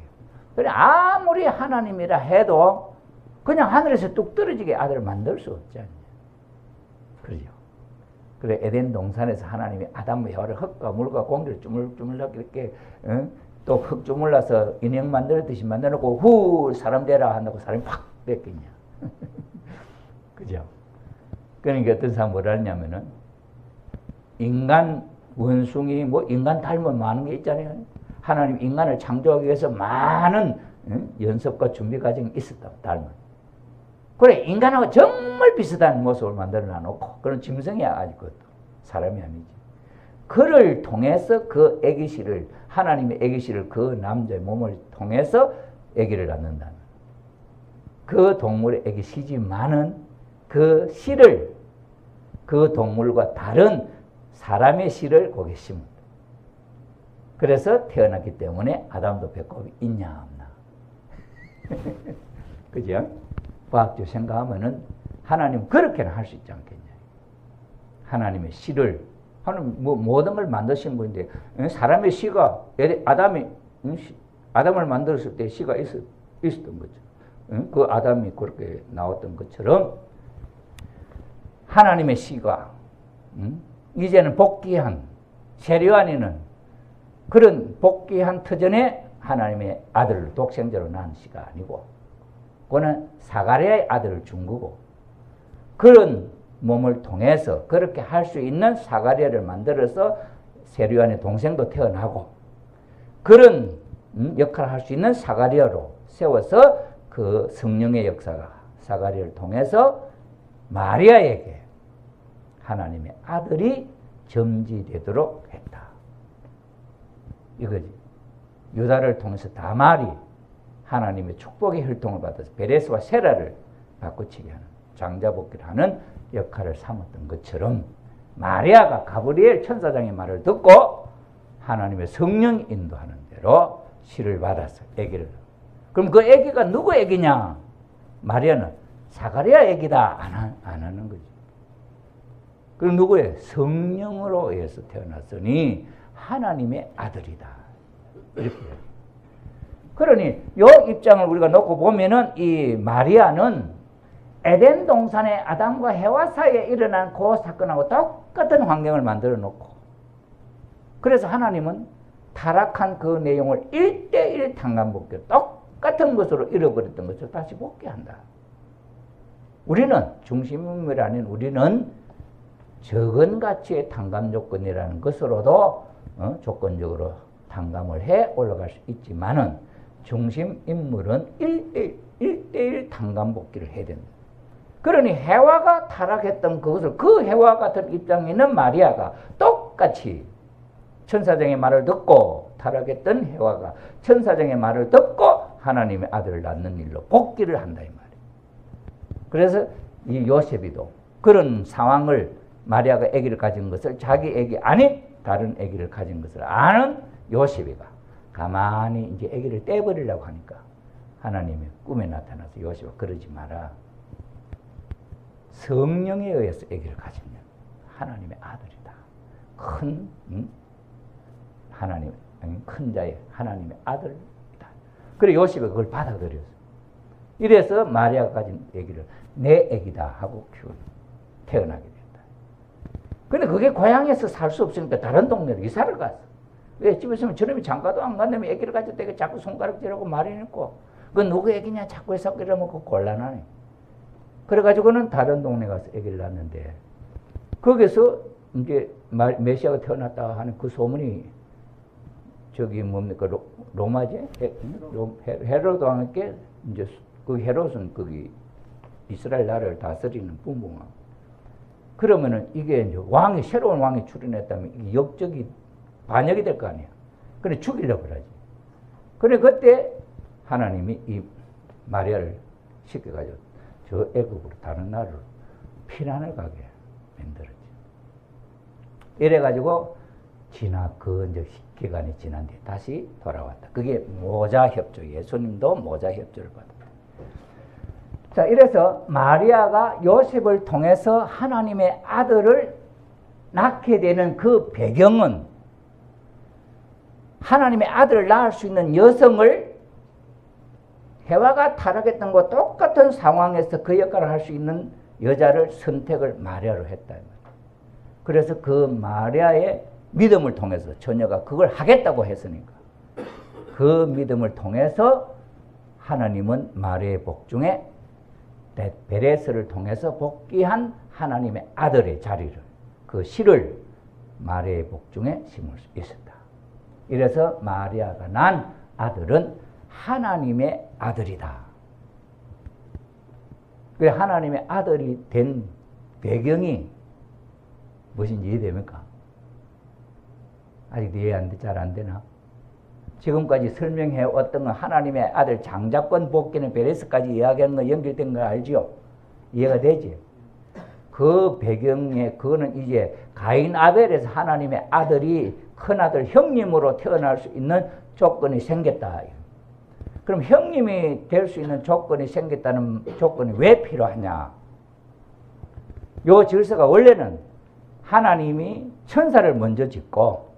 그래 아무리 하나님이라 해도 그냥 하늘에서 뚝 떨어지게 아들을 만들 수 없지 않냐. 그죠? 그래 에덴 동산에서 하나님이 아담과 여와를 흙과 물과 공기를 주물주물하게 이렇게 또 흙 주물러서 인형 만들듯이 만들어놓고 후 사람 되라 한다고 사람이 팍 뺏겠냐. 그죠? 그러니까 어떤 사람 뭐라 하냐면은 인간 원숭이 뭐 인간 닮은 많은 게 있잖아요. 하나님 인간을 창조하기 위해서 많은 연습과 준비 과정이 있었다. 닮은. 그래 인간하고 정말 비슷한 모습을 만들어 놓고 그런 짐승이야 아직 그것도 사람이 아니지. 그를 통해서 그 아기씨를 하나님의 아기씨를 그 남자의 몸을 통해서 아기를 낳는다는 그 동물의 아기씨지만은 그 씨를 그 동물과 다른 사람의 씨를 거기에 심는다. 그래서 태어났기 때문에 아담도 배꼽이 있냐 없나. 그죠? 과학적으로 생각하면은 하나님 그렇게는 할 수 있지 않겠냐. 하나님의 씨를 하나님 뭐 모든 걸 만드신 분인데 사람의 씨가 아담을 만들었을 때 씨가 있었던 거죠. 그 아담이 그렇게 나왔던 것처럼 하나님의 씨가 이제는 복귀한 세례요한이는 그런 복귀한 터전에 하나님의 아들을 독생자로 낳은 씨가 아니고 그는 사가랴의 아들을 준 거고 그런 몸을 통해서 그렇게 할 수 있는 사가랴를 만들어서 세례요한의 동생도 태어나고 그런 역할을 할 수 있는 사가랴로 세워서 그 성령의 역사가 사가랴를 통해서 마리아에게 하나님의 아들이 점지되도록 했다. 이거지. 유다를 통해서 다말이 하나님의 축복의 혈통을 받아서 베레스와 세라를 바꾸치게 하는 장자복귀를 하는 역할을 삼았던 것처럼 마리아가 가브리엘 천사장의 말을 듣고 하나님의 성령이 인도하는 대로 씨를 받아서 아기를. 그럼 그 아기가 누구 아기냐? 마리아는 사가랴 아기다 안 하는 거지. 그럼 누구예요? 성령으로 의해서 태어났으니 하나님의 아들이다. 이렇게. 그러니 요 입장을 우리가 놓고 보면은 이 마리아는 에덴 동산의 아담과 해와 사이에 일어난 그 사건하고 똑같은 환경을 만들어 놓고 그래서 하나님은 타락한 그 내용을 1:1 tan감복귀 똑같은 것으로 잃어버렸던 것을 다시 복귀한다. 우리는 중심인물이 아닌 우리는 적은 가치의 tan감 조건이라는 것으로도 조건적으로 tan감을 해 올라갈 수 있지만은 중심인물은 1:1 tan감복귀를 해야 된다. 그러니 해와가 타락했던 그것을 그 해와 같은 입장에 있는 마리아가 똑같이 천사장의 말을 듣고 타락했던 해와가 천사장의 말을 듣고 하나님의 아들을 낳는 일로 복귀를 한다 이 말이에요. 그래서 이 요셉이도 그런 상황을 마리아가 아기를 가진 것을 자기 아기 아닌 다른 아기를 가진 것을 아는 요셉이가 가만히 이제 아기를 떼버리려고 하니까 하나님이 꿈에 나타나서 요셉아 그러지 마라. 성령에 의해서 아기를 가지면 하나님의 아들이다. 큰 하나님, 큰 자의 하나님의 아들이다. 그래 요셉이 그걸 받아들였어. 이래서 마리아가 가진 아기를 내 아기다 하고 태어나게 됐다. 근데 그게 고향에서 살 수 없으니까 다른 동네로 이사를 갔어. 왜? 집에 있으면 저놈이 장가도 안 간다며 아기를 가졌다가 자꾸 손가락질하고 말이 했고, 그건 누구 아기냐 자꾸 해서 이러면 그 곤란하네. 그래가지고는 다른 동네 가서 아기를 낳았는데, 거기서 이제 메시아가 태어났다 하는 그 소문이 저기 뭡니까 로마제 헤로드 왕께 이제 그 헤롯은 거기 이스라엘 나라를 다스리는 분봉왕. 그러면은 이게 이제 새로운 왕이 출현했다면 이게 역적이 반역이 될 거 아니야. 그래 죽이려고 그러지. 그래 그때 하나님이 이 마리아를 시켜가지고 저 애국으로 다른 나라로 피난을 가게 만들었지. 이래가지고 그 이제 기간이 지난 뒤에 다시 돌아왔다. 그게 모자협조. 예수님도 모자협조를 받았다. 자, 이래서 마리아가 요셉을 통해서 하나님의 아들을 낳게 되는 그 배경은 하나님의 아들을 낳을 수 있는 여성을 해와가 타락했던 것과 똑같은 상황에서 그 역할을 할 수 있는 여자를 선택을 마리아로 했다. 그래서 그 마리아의 믿음을 통해서 처녀가 그걸 하겠다고 했으니까 그 믿음을 통해서 하나님은 마리아의 복 중에 베레스를 통해서 복귀한 하나님의 아들의 자리를, 그 실을 마리아의 복 중에 심을 수 있었다. 이래서 마리아가 난 아들은 하나님의 아들이다. 그래 하나님의 아들이 된 배경이 무엇인지 이해됩니까? 아직 이해 잘 안 되나? 지금까지 설명해 왔던 건 하나님의 아들 장자권 복귀는 베레스까지 이야기하는 거 연결된 거 알죠? 이해가 되지? 그 배경에 그거는 이제 가인 아벨에서 하나님의 아들이 큰아들 형님으로 태어날 수 있는 조건이 생겼다. 그럼 형님이 될 수 있는 조건이 생겼다는 조건이 왜 필요하냐? 요 질서가 원래는 하나님이 천사를 먼저 짓고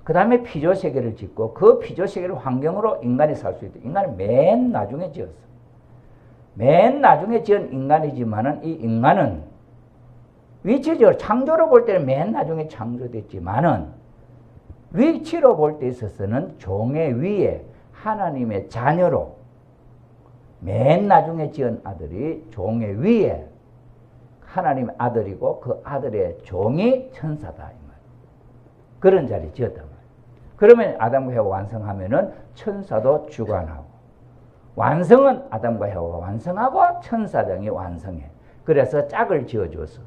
그 다음에 피조세계를 짓고 그 피조세계를 환경으로 인간이 살 수 있다. 인간은 맨 나중에 지었어. 맨 나중에 지은 인간이지만은 이 인간은 위치적으로 창조로 볼 때는 맨 나중에 창조됐지만은 위치로 볼 때 있어서는 종의 위에 하나님의 자녀로 맨 나중에 지은 아들이 종의 위에 하나님의 아들이고 그 아들의 종이 천사다. 그런 자리 지었단 말이에요. 그러면 아담과 해와 완성하면은 천사도 주관하고, 완성은 아담과 해와가 완성하고 천사장이 완성해. 그래서 짝을 지어줘서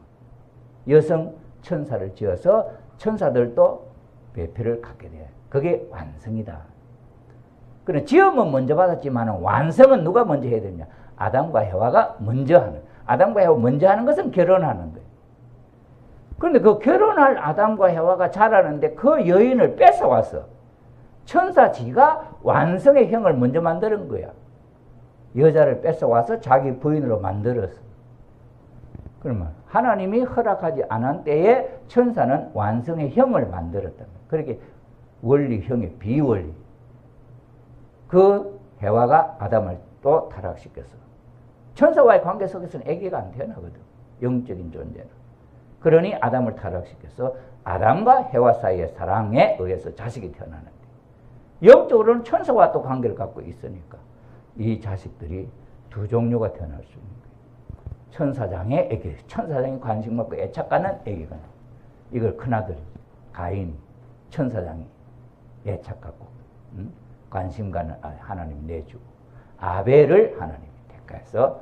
여성 천사를 지어서 천사들도 배필을 갖게 돼. 그게 완성이다. 그래 지음은 먼저 받았지만 완성은 누가 먼저 해야 되냐? 아담과 해와가 먼저 하는. 아담과 해와 먼저 하는 것은 결혼하는 거예요. 그런데 그 결혼할 아담과 해와가 자라는데 그 여인을 뺏어와서 천사지가 완성의 형을 먼저 만드는 거야. 여자를 뺏어와서 자기 부인으로 만들었어. 그러면 하나님이 허락하지 않은 때에 천사는 완성의 형을 만들었다. 그렇게 원리형의 비원리. 그 해와가 아담을 또 타락시켰어. 천사와의 관계 속에서는 아기가 안 태어나거든. 영적인 존재는. 그러니 아담을 타락시켜서 아담과 해와 사이의 사랑에 의해서 자식이 태어나는데 영적으로는 천사와 또 관계를 갖고 있으니까 이 자식들이 두 종류가 태어날 수 있는 거예요. 천사장의 애기, 천사장이 관심 갖고 애착하는 애기가 나와요. 이걸 큰아들 가인, 천사장이 애착 갖고 관심 가는 하나님이 내주고 아벨을 하나님이 택해서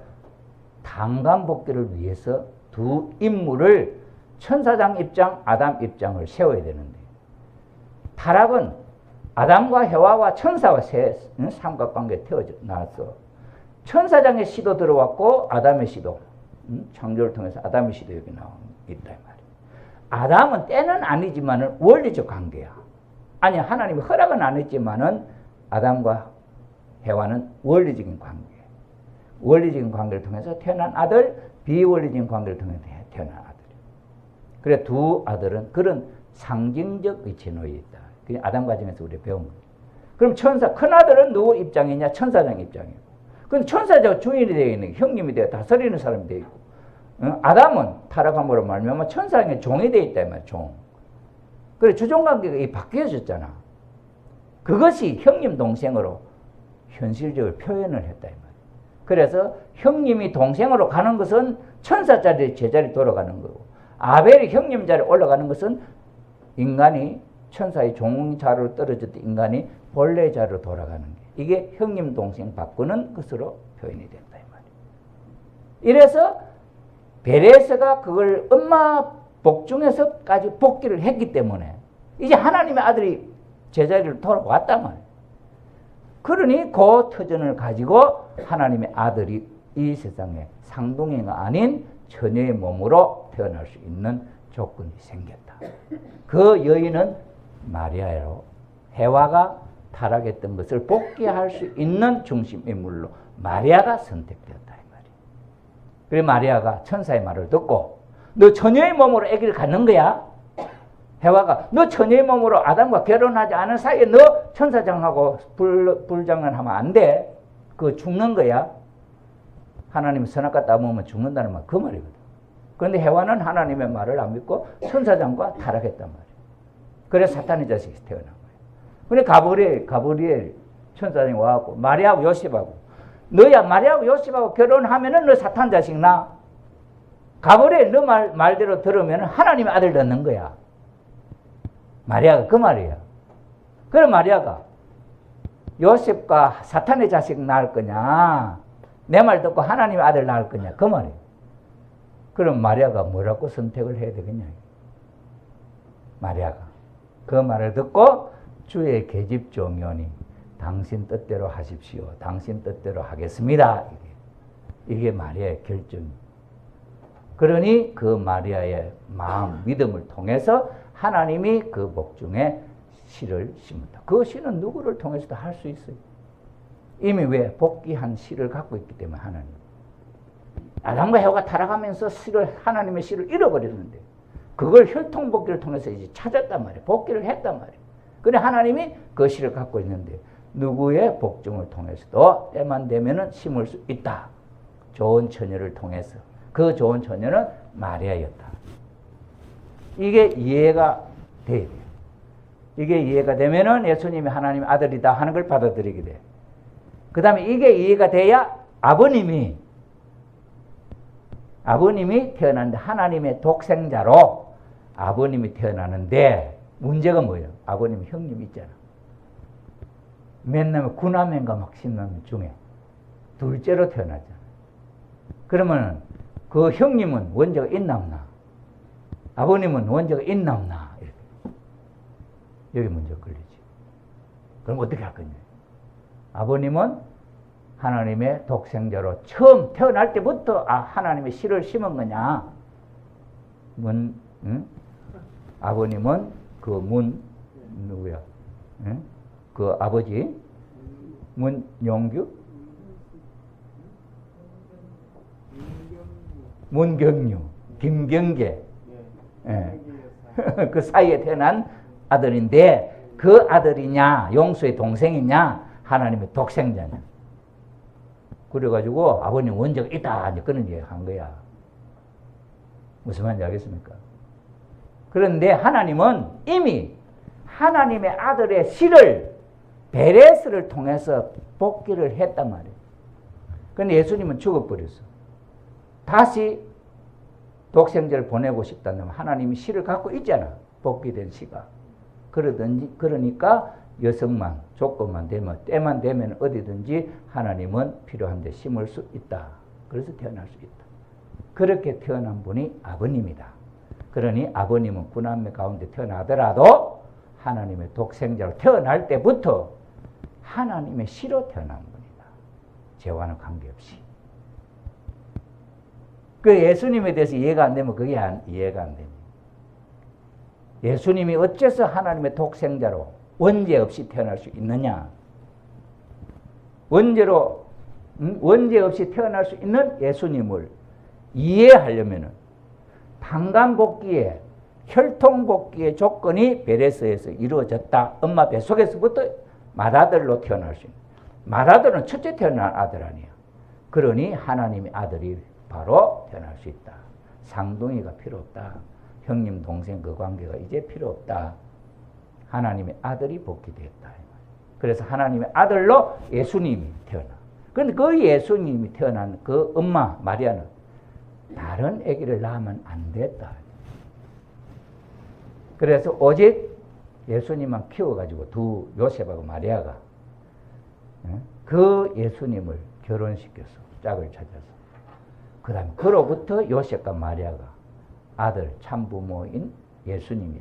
당간복귀를 위해서 두 인물을 천사장 입장, 아담 입장을 세워야 되는데 타락은 아담과 해와와 천사와 삼각관계에 태어났어. 천사장의 시도 들어왔고 아담의 시도, 창조를 통해서 아담의 시도 여기 나와 있다 말이야. 아담은 때는 아니지만은 원리적 관계야. 아니 하나님이 허락은 안 했지만은 아담과 해와는 원리적인 관계. 원리적인 관계를 통해서 태어난 아들, 비원리적인 관계를 통해서 태어난 아들. 그래 두 아들은 그런 상징적 위치에 놓여 있다. 그게 아담 과정에서 우리가 배운 거예요. 그럼 천사, 큰 아들은 누구 입장이냐? 천사장 입장이고. 그럼 천사장 주인이 되어 있는 형님이 되어 다스리는 사람이 되어 있고, 아담은 타락함으로 말미암아 천사장의 종이 되어 있다 이 말이야. 종. 그래 주종관계가 바뀌어졌잖아. 그것이 형님 동생으로 현실적으로 표현을 했다 이 말이야. 그래서 형님이 동생으로 가는 것은 천사 자리 제자리 돌아가는 거고, 아벨이 형님 자리에 올라가는 것은 인간이 천사의 종자로 떨어졌던 인간이 본래 자리로 돌아가는 게, 이게 형님 동생 바꾸는 것으로 표현이 된다 이 말이에요. 이래서 베레스가 그걸 엄마 복중에서까지 복귀를 했기 때문에 이제 하나님의 아들이 제자리로 돌아왔단 말이에요. 그러니 그 터전을 가지고 하나님의 아들이 이 세상에 상둥이가 아닌 처녀의 몸으로 태어날 수 있는 조건이 생겼다. 그 여인은 마리아로 해와가 타락했던 것을 복귀할 수 있는 중심 인물로 마리아가 선택되었다 이 말이에요. 그래 마리아가 천사의 말을 듣고 너 처녀의 몸으로 아기를 갖는 거야. 해와가 너 처녀의 몸으로 아담과 결혼하지 않은 사이에 너 천사장하고 불장난하면 안 돼. 그거 죽는 거야. 하나님 선악과 따먹으면 죽는다는 말 그 말이거든. 그런데 해와는 하나님의 말을 안 믿고 천사장과 타락했단 말이에요. 그래서 사탄의 자식이 태어난 거예요. 근데 가브리엘 천사장이 와갖고 마리아하고 요셉하고 너야 마리아하고 요셉하고 결혼하면은 너 사탄 자식 나. 가브리엘 너 말대로 들으면 하나님의 아들 낳는 거야. 마리아가 그 말이야. 그럼 마리아가 요셉과 사탄의 자식 낳을 거냐, 내 말 듣고 하나님의 아들 낳을 거냐, 그 말이야. 그럼 마리아가 뭐라고 선택을 해야 되겠냐. 마리아가 그 말을 듣고 주의 계집종이오니 당신 뜻대로 하십시오. 당신 뜻대로 하겠습니다. 이게 마리아의 결정이에요. 그러니 그 마리아의 마음, 믿음을 통해서 하나님이 그 복중에 씨를 심었다. 그 씨는 누구를 통해서도 할 수 있어요. 이미 왜? 복귀한 씨를 갖고 있기 때문에 하나님. 아담과 해와가 타락하면서 하나님의 씨를 잃어버렸는데 그걸 혈통복귀를 통해서 이제 찾았단 말이에요. 복귀를 했단 말이에요. 그래 하나님이 그 씨를 갖고 있는데 누구의 복중을 통해서도 때만 되면은 심을 수 있다. 좋은 처녀를 통해서. 그 좋은 처녀는 마리아였다. 이게 이해가 돼야 돼요. 이게 이해가 되면은 예수님이 하나님의 아들이다 하는 걸 받아들이게 돼. 그 다음에 이게 이해가 돼야 아버님이 태어났는데 하나님의 독생자로 아버님이 태어나는데 문제가 뭐예요? 아버님 형님 있잖아. 맨날 구남매인가 막 신남 중에 둘째로 태어났잖아. 그러면 그 형님은 원죄가 있나 없나? 아버님은 원죄가 있나 없나? 이렇게. 여기 문제 걸리지. 그럼 어떻게 할 거냐? 아버님은 하나님의 독생자로 처음 태어날 때부터 하나님의 씨를 심은 거냐? 아버님은 누구야? 응? 그 아버지 문용규? 문경유, 김경계. 예. 그 사이에 태어난 아들인데 그 아들이냐 용수의 동생이냐 하나님의 독생자냐. 그래가지고 아버님 원죄가 있다 이제 그런 얘기 한 거야. 무슨 말인지 알겠습니까? 그런데 하나님은 이미 하나님의 아들의 씨를 베레스를 통해서 복귀를 했단 말이에요. 그런데 예수님은 죽어버렸어. 다시 독생자를 보내고 싶다면 하나님이 씨를 갖고 있잖아. 복귀된 씨가. 그러니까 여성만 조건만 되면 때만 되면 어디든지 하나님은 필요한 데 심을 수 있다. 그래서 태어날 수 있다. 그렇게 태어난 분이 아버님이다. 그러니 아버님은 구남매 가운데 태어나더라도 하나님의 독생자로 태어날 때부터 하나님의 씨로 태어난 분이다. 죄와는 관계없이. 그 예수님에 대해서 이해가 안 되면 그게 이해가 안 됩니다. 예수님이 어째서 하나님의 독생자로 원죄 없이 태어날 수 있느냐? 원죄로 원죄 없이 태어날 수 있는 예수님을 이해하려면은 방광복귀의 혈통복귀의 조건이 베레스에서 이루어졌다. 엄마 뱃속에서부터 맏아들로 태어날 수 있는. 맏아들은 첫째 태어난 아들 아니야. 그러니 하나님의 아들이 바로 태어날 수 있다. 쌍둥이가 필요 없다. 형님 동생 그 관계가 이제 필요 없다. 하나님의 아들이 복귀되었다. 그래서 하나님의 아들로 예수님이 태어나. 그런데 그 예수님이 태어난 그 엄마 마리아는 다른 아기를 낳으면 안 됐다. 그래서 오직 예수님만 키워가지고 두 요셉하고 마리아가 그 예수님을 결혼시켜서 짝을 찾아서 그 다음에 그로부터 요셉과 마리아가 아들 참부모인 예수님이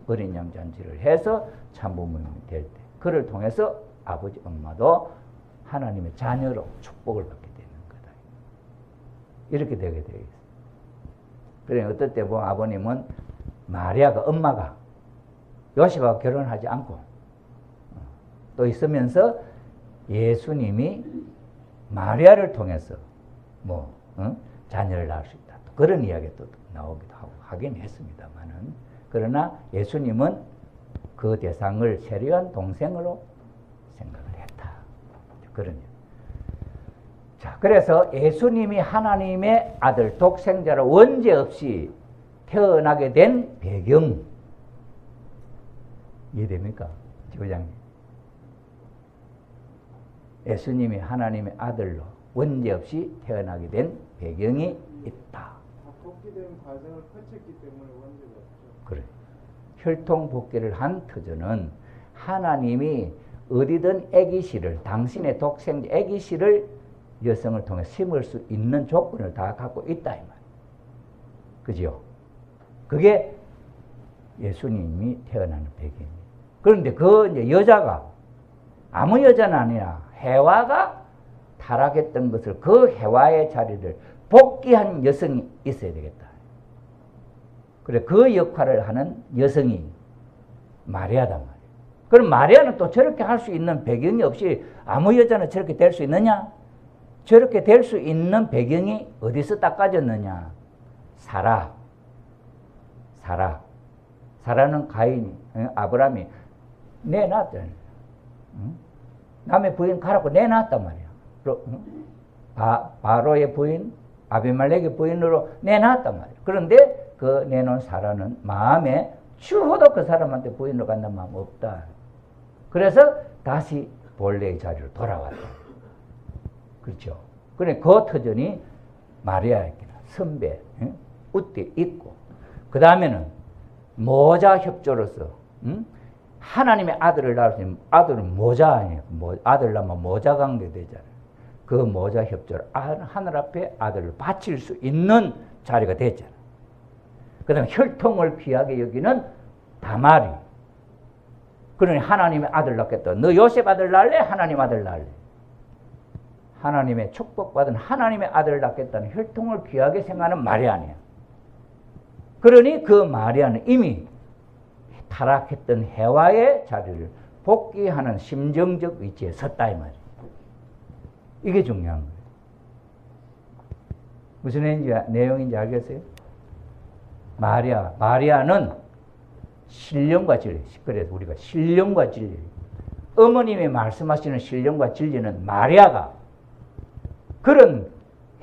어린 양 잔치를 해서 참부모님이 될 때 그를 통해서 아버지 엄마도 하나님의 자녀로 축복을 받게 되는 거다. 이렇게 되게 되어 있어요. 그래 어떨 때 보면 아버님은 마리아가 엄마가 요셉하고 결혼하지 않고 또 있으면서 예수님이 마리아를 통해서 자녀를 낳을 수 있다. 또 그런 이야기가 또 나오기도 하고 하긴 했습니다만은 그러나 예수님은 그 대상을 세례요한 동생으로 생각을 했다. 그런 이야기. 자, 그래서 예수님이 하나님의 아들 독생자로 원죄 없이 태어나게 된 배경 이해됩니까? 지부장님. 예수님이 하나님의 아들로 원죄 없이 태어나게 된 배경이 있다. 복귀된 과정을 거쳤기 때문에 원죄가 없죠. 그래. 혈통 복귀를 한 터전은 하나님이 어디든 아기씨를 당신의 독생자 아기씨를 여성을 통해 심을 수 있는 조건을 다 갖고 있다 이 말이에요. 그죠? 그게 예수님이 태어나는 배경이에요. 그런데 그 이제 여자가 아무 여자는 아니라 해와가 타락했던 것을 그 해와의 자리를 복귀한 여성이 있어야 되겠다. 그래 그 역할을 하는 여성이 마리아단 말이에요. 그럼 마리아는 또 저렇게 할 수 있는 배경이 없이 아무 여자는 저렇게 될 수 있느냐? 저렇게 될 수 있는 배경이 어디서 닦아졌느냐? 사라는 가인이 아브라함이 내놨잖아요. 남의 부인 가라고 내놨단 말이야. 바로의 부인 아비멜렉의 부인으로 내놨단 말이야. 그런데 그 내놓은 사라는 마음에 추호도 그 사람한테 부인으로 간다는 마음 없다. 그래서 다시 본래의 자리로 돌아왔다. 그렇죠. 그래 그 터전이 마리아에게나 선배 우띠 있고 그 다음에는 모자 협조로서 하나님의 아들을 낳을 수 있는 아들은 모자 아니에요. 아들 낳으면 모자 관계 되잖아요. 그 모자 협조로 하늘 앞에 아들을 바칠 수 있는 자리가 됐잖아요. 그 다음에 혈통을 귀하게 여기는 다말이. 그러니 하나님의 아들 낳겠다. 너 요셉 아들 낳을래? 하나님 아들 낳을래? 하나님의 축복받은 하나님의 아들을 낳겠다는 혈통을 귀하게 생각하는 마리아니야. 그러니 그 마리아는 이미 타락했던 해와의 자리를 복귀하는 심정적 위치에 섰다 이 말이에요. 이게 중요한 거예요. 무슨 내용인지 알겠어요? 마리아는 신령과 진리. 그래서 우리가 신령과 진리. 어머님이 말씀하시는 신령과 진리는 마리아가 그런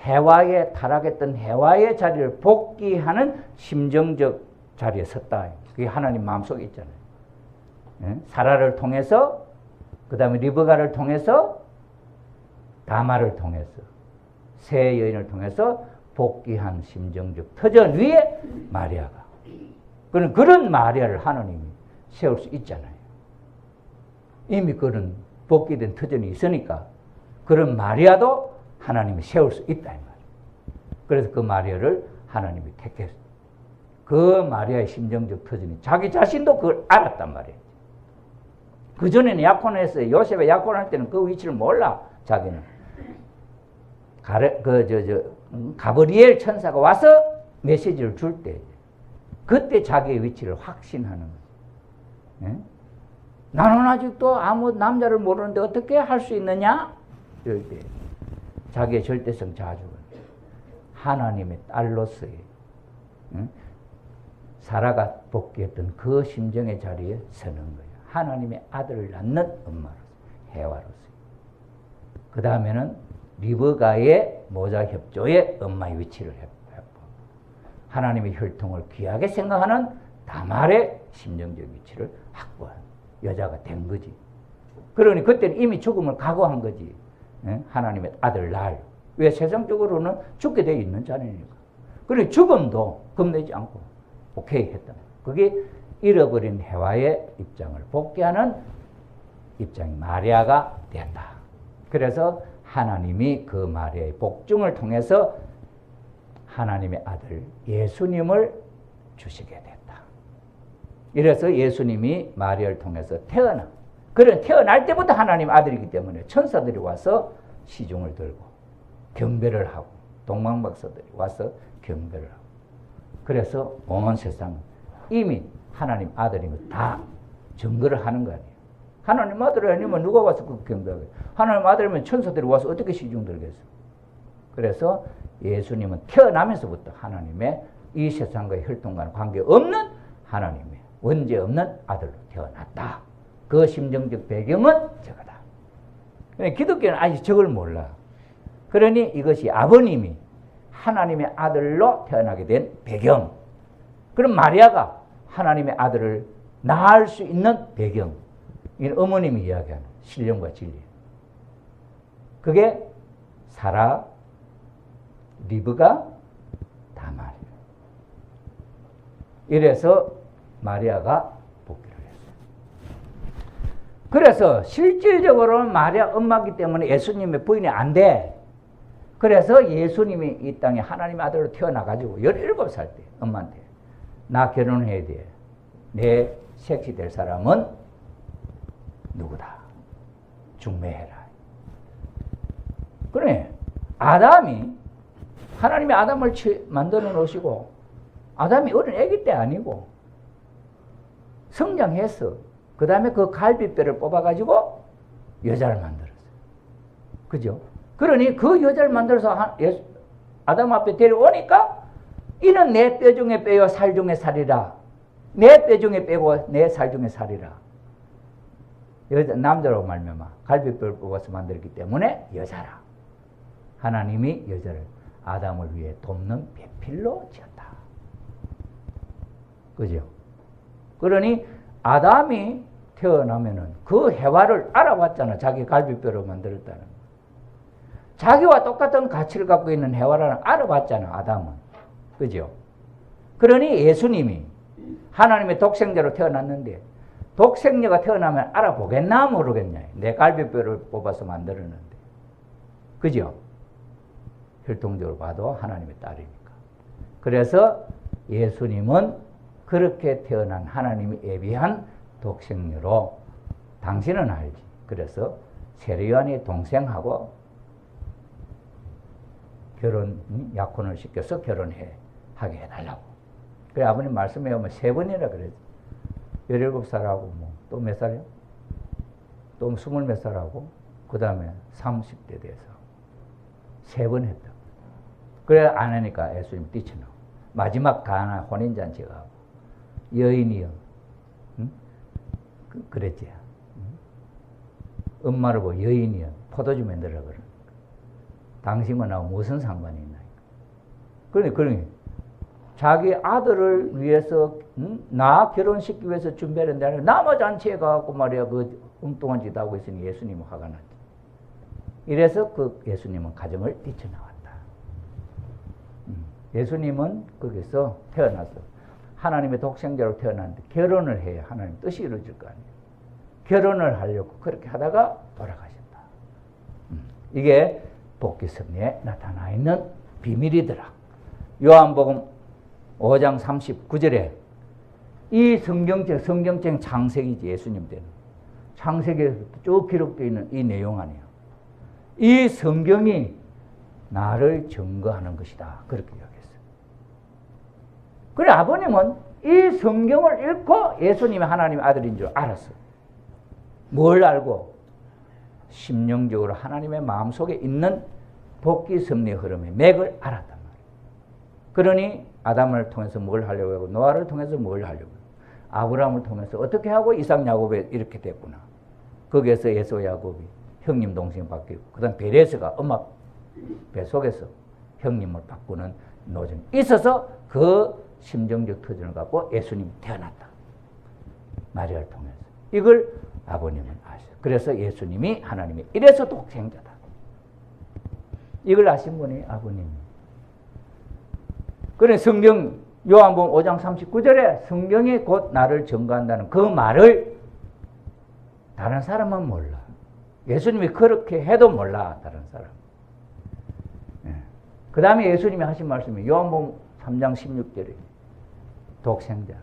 해와의 타락했던 해와의 자리를 복귀하는 심정적 자리에 섰다. 그게 하나님 마음속에 있잖아요. 사라를 통해서 그 다음에 리브가를 통해서 다마를 통해서 세 여인을 통해서 복귀한 심정적 터전 위에 마리아가 그런 마리아를 하나님이 세울 수 있잖아요. 이미 그런 복귀된 터전이 있으니까 그런 마리아도 하나님이 세울 수 있다 이 말이에요. 그래서 그 마리아를 하나님이 택했어요. 그 마리아의 심정적 터전이 자기 자신도 그걸 알았단 말이에요. 그전에는 약혼했어요. 요셉이 약혼할 때는 그 위치를 몰라 자기는. 가브리엘 천사가 와서 메시지를 줄 때 그때 자기의 위치를 확신하는 거예요. 나는 아직도 아무 남자를 모르는데 어떻게 할 수 있느냐? 이럴 때 자기의 절대성 자주를 하나님의 딸로서의 사라가 복귀했던 그 심정의 자리에 서는 거예요. 하나님의 아들을 낳는 엄마로서, 해와로서. 그 다음에는 리브가의 모자협조의 엄마의 위치를 해보. 하나님의 혈통을 귀하게 생각하는 다말의 심정적 위치를 확보한 여자가 된 거지. 그러니 그때는 이미 죽음을 각오한 거지. 하나님의 아들 낳을. 왜? 세상적으로는 죽게 되어 있는 자녀니까. 그러니 죽음도 겁내지 않고 오케이 했다. 그게 잃어버린 해와의 입장을 복귀하는 입장이 마리아가 된다. 그래서 하나님이 그 마리아의 복중을 통해서 하나님의 아들 예수님을 주시게 됐다. 이래서 예수님이 마리아를 통해서 태어나. 그런 태어날 때부터 하나님 아들이기 때문에 천사들이 와서 시중을 들고 경배를 하고 동방박사들이 와서 경배를 하고. 그래서 온 세상 이미 하나님 아들임을 다 증거를 하는 거 아니에요. 하나님 아들이 아니면 누가 와서 그 경배하겠어요? 하나님 아들이면 천사들이 와서 어떻게 시중 들겠어요? 그래서 예수님은 태어나면서부터 하나님의 이 세상과의 혈통과는 관계없는 하나님의 원죄 없는 아들로 태어났다. 그 심정적 배경은 저거다. 기독교는 아직 저걸 몰라. 그러니 이것이 아버님이 하나님의 아들로 태어나게 된 배경. 그럼 마리아가 하나님의 아들을 낳을 수 있는 배경. 이건 어머님이 이야기하는 신령과 진리. 그게 사라, 리브가, 다말. 이래서 마리아가 복귀를 했어요. 그래서 실질적으로는 마리아 엄마이기 때문에 예수님의 부인이 안 돼. 그래서 예수님이 이 땅에 하나님의 아들로 태어나가지고 17살 때 엄마한테 나 결혼해야 돼. 내 색시 될 사람은 누구다. 중매해라. 그래. 아담이 하나님이 아담을 만들어 놓으시고 아담이 어린 애기 때 아니고 성장해서 그 다음에 그 갈비뼈를 뽑아가지고 여자를 만들었어요. 그죠? 그러니 그 여자를 만들어서 아담 앞에 데려오니까 이는 내 뼈 중에 뼈요 살 중에 살이라. 내 뼈 중에 뼈고 내 살 중에 살이라. 남자로 말미암아 갈비뼈를 뽑아서 만들었기 때문에 여자라. 하나님이 여자를 아담을 위해 돕는 배필로 지었다. 그죠? 그러니 아담이 태어나면은 그 해와를 알아봤잖아. 자기 갈비뼈로 만들었다는 거. 자기와 똑같은 가치를 갖고 있는 해와라는 알아봤잖아. 아담은. 그죠? 그러니 예수님이 하나님의 독생자로 태어났는데 독생녀가 태어나면 알아보겠나 모르겠냐. 내 갈비뼈를 뽑아서 만들었는데. 그죠? 혈통적으로 봐도 하나님의 딸이니까. 그래서 예수님은 그렇게 태어난 하나님이 예비한 독생녀로 당신은 알지. 그래서 세례요한의 동생하고 약혼을 시켜서 하게 해달라고. 그래 아버님 말씀해 오면 3번이라 그랬지. 17살하고 또 몇 살이야? 또 20 몇 살하고 그 다음에 30대 돼서 3번 했다. 그래 안 하니까 예수님 뛰쳐나와. 마지막 가나 혼인잔치가 하고 여인이여 응? 그랬지. 응? 엄마를 보고 여인이여 포도주 만들라 그래. 당신과 나하고 무슨 상관이 있나. 그러니 자기 아들을 위해서 나 결혼시키기 위해서 준비를 했는데 남아잔치에 가갖고 말이야 그 엉뚱한 짓 하고 있으니 예수님은 화가 났지. 이래서 그 예수님은 가정을 뛰쳐나왔다. 예수님은 거기서 태어나서 하나님의 독생자로 태어났는데 결혼을 해야 하나님 뜻이 이루어질 거 아니에요. 결혼을 하려고 그렇게 하다가 돌아가셨다. 이게 복귀 섭리에 나타나 있는 비밀이더라. 요한복음 5장 39절에 이 성경책 창세기지. 예수님 때는 창세기에서 쭉 기록되어 있는 이 내용 아니에요. 이 성경이 나를 증거하는 것이다. 그렇게 이야기했어요. 그래 아버님은 이 성경을 읽고 예수님이 하나님의 아들인 줄 알았어요. 뭘 알고? 심령적으로 하나님의 마음속에 있는 복귀 섭리의 흐름의 맥을 알았단 말이에요. 그러니 아담을 통해서 뭘 하려고 하고 노아를 통해서 뭘 하려고 하고 아브라함을 통해서 어떻게 하고 이삭 야곱에 이렇게 됐구나. 거기에서 에서 야곱이 형님 동생 바뀌고 그다음 베레스가 엄마 뱃속에서 형님을 바꾸는 노정이 있어서 그 심정적 터전을 갖고 예수님이 태어났다. 마리아를 통해서. 이걸 아버님은 아셔요. 그래서 예수님이 하나님의 이래서 독생자다. 이걸 아신 분이 아버님이에요. 그래 성경 요한복음 5장 39절에 성경이 곧 나를 증거한다는 그 말을 다른 사람은 몰라. 예수님이 그렇게 해도 몰라. 다른 사람. 그 다음에 예수님이 하신 말씀이 요한복음 3장 16절에 독생자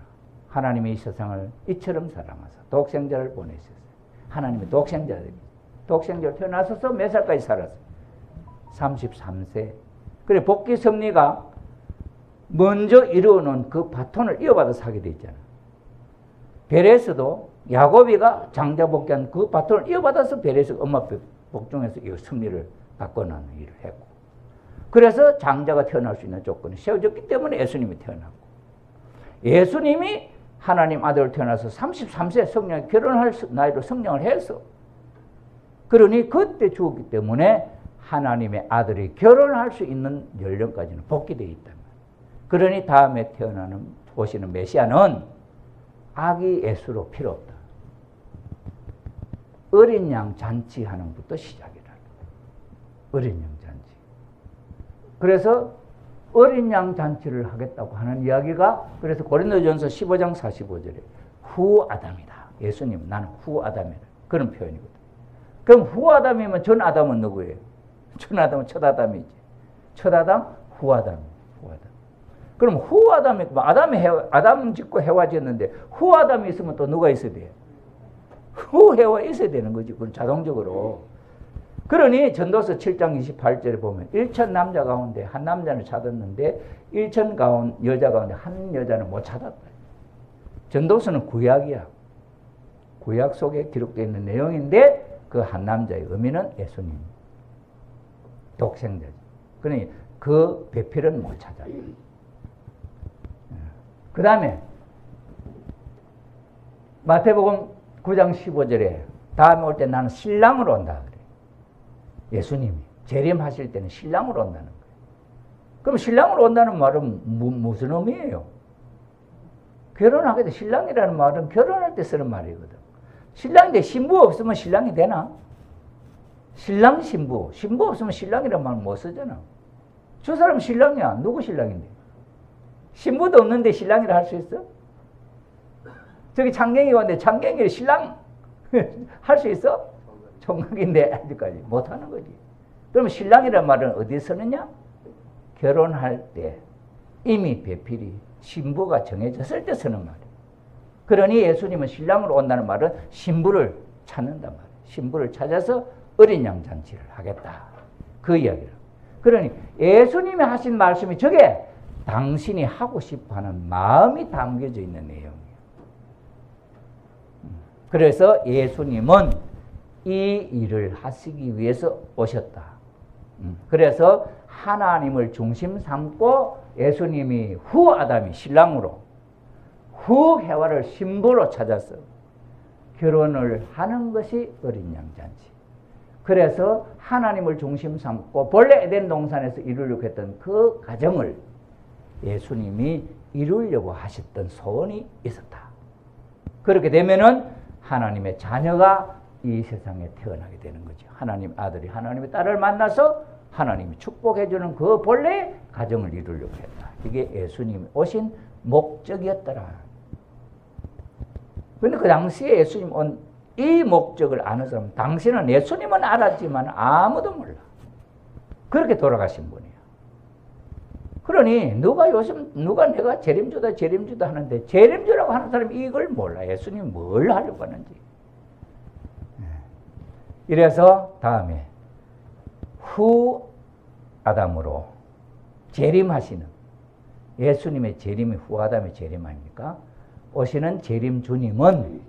하나님이 이 세상을 이처럼 사랑하사 독생자를 보내셨어요. 하나님이 독생자로 태어나셔서 몇 살까지 살았어요? 33세. 그래 복귀 섭리가 먼저 이루어놓은 그 바톤을 이어받아서 하게 돼 있잖아. 베레스도 야곱이가 장자 복귀한 그 바톤을 이어받아서 베레스가 엄마 복종해서 이 섭리를 바꿔놓는 일을 했고, 그래서 장자가 태어날 수 있는 조건이 세워졌기 때문에 예수님이 태어났고, 예수님이 하나님 아들로 태어나서 33세 성령 결혼할 나이로 성령을 해서, 그러니 그때 죽었기 때문에 하나님의 아들이 결혼할 수 있는 연령까지는 복귀되어 있다. 그러니 다음에 오시는 메시아는 아기 예수로 필요 없다. 어린 양 잔치하는 것부터 시작이라. 어린 양 잔치. 그래서 어린 양 잔치를 하겠다고 하는 이야기가, 그래서 고린도전서 15장 45절에 후 아담이다. 예수님 나는 후 아담이다. 그런 표현이거든. 그럼 후 아담이면 전 아담은 누구예요? 전 아담은 첫 아담이지. 첫 아담, 후 아담. 그럼 후 아담이, 아담 짓고 해와 짓는데 후 아담이 있으면 또 누가 있어야 돼요? 후 해와 있어야 되는 거지. 그건 자동적으로. 그러니 전도서 7장 28절에 보면 1천 남자 가운데 한 남자는 찾았는데 1천 여자 가운데 한 여자는 못 찾았다. 전도서는 구약이야. 구약 속에 기록되어 있는 내용인데 그 한 남자의 의미는 예수님. 독생자지. 그러니 그 배필은 못 찾아요. 그 다음에 마태복음 9장 15절에 다음에 올 때 나는 신랑으로 온다 그래. 예수님이 재림하실 때는 신랑으로 온다는 거예요. 그럼 신랑으로 온다는 말은 무슨 의미예요? 결혼하게 돼. 신랑이라는 말은 결혼할 때 쓰는 말이거든. 신랑인데 신부 없으면 신랑이 되나? 신랑 신부 없으면 신랑이라는 말 못 쓰잖아. 저 사람은 신랑이야. 누구 신랑인데? 신부도 없는데 신랑이라 할 수 있어? 저기 창경이가 왔는데 창경이를 신랑 할 수 있어? 총각인데 아직까지 못하는 거지. 그러면 신랑이란 말은 어디에 쓰느냐? 결혼할 때 이미 배필이 신부가 정해졌을 때 쓰는 말이에요. 그러니 예수님은 신랑으로 온다는 말은 신부를 찾는단 말이에요. 신부를 찾아서 어린 양 잔치를 하겠다. 그 이야기를. 그러니 예수님이 하신 말씀이 저게 당신이 하고 싶어하는 마음이 담겨져 있는 내용이에요. 그래서 예수님은 이 일을 하시기 위해서 오셨다. 그래서 하나님을 중심 삼고 예수님이 후 아담이 신랑으로, 후 해와를 신부로 찾아서 결혼을 하는 것이 어린 양 잔치. 그래서 하나님을 중심 삼고 본래 에덴 동산에서 이루려고 했던 그 가정을 예수님이 이루려고 하셨던 소원이 있었다. 그렇게 되면은 하나님의 자녀가 이 세상에 태어나게 되는 거죠. 하나님 아들이 하나님의 딸을 만나서 하나님이 축복해주는 그 본래의 가정을 이루려고 했다. 이게 예수님이 오신 목적이었더라. 그런데 그 당시에 예수님 온 이 목적을 아는 사람, 당신은 예수님은 알았지만 아무도 몰라. 그렇게 돌아가신 분이야. 그러니 누가 내가 재림주다 하는데 재림주라고 하는 사람이 이걸 몰라. 예수님이 뭘 하려고 하는지. 이래서 다음에 후 아담으로 재림하시는, 예수님의 재림이 후 아담의 재림 아닙니까? 오시는 재림 주님은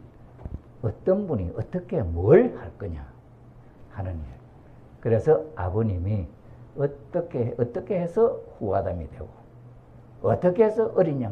어떤 분이 어떻게 뭘 할 거냐 하는 일. 그래서 아버님이 어떻게 해서 후아담이 되고 어떻게 해서 어린 양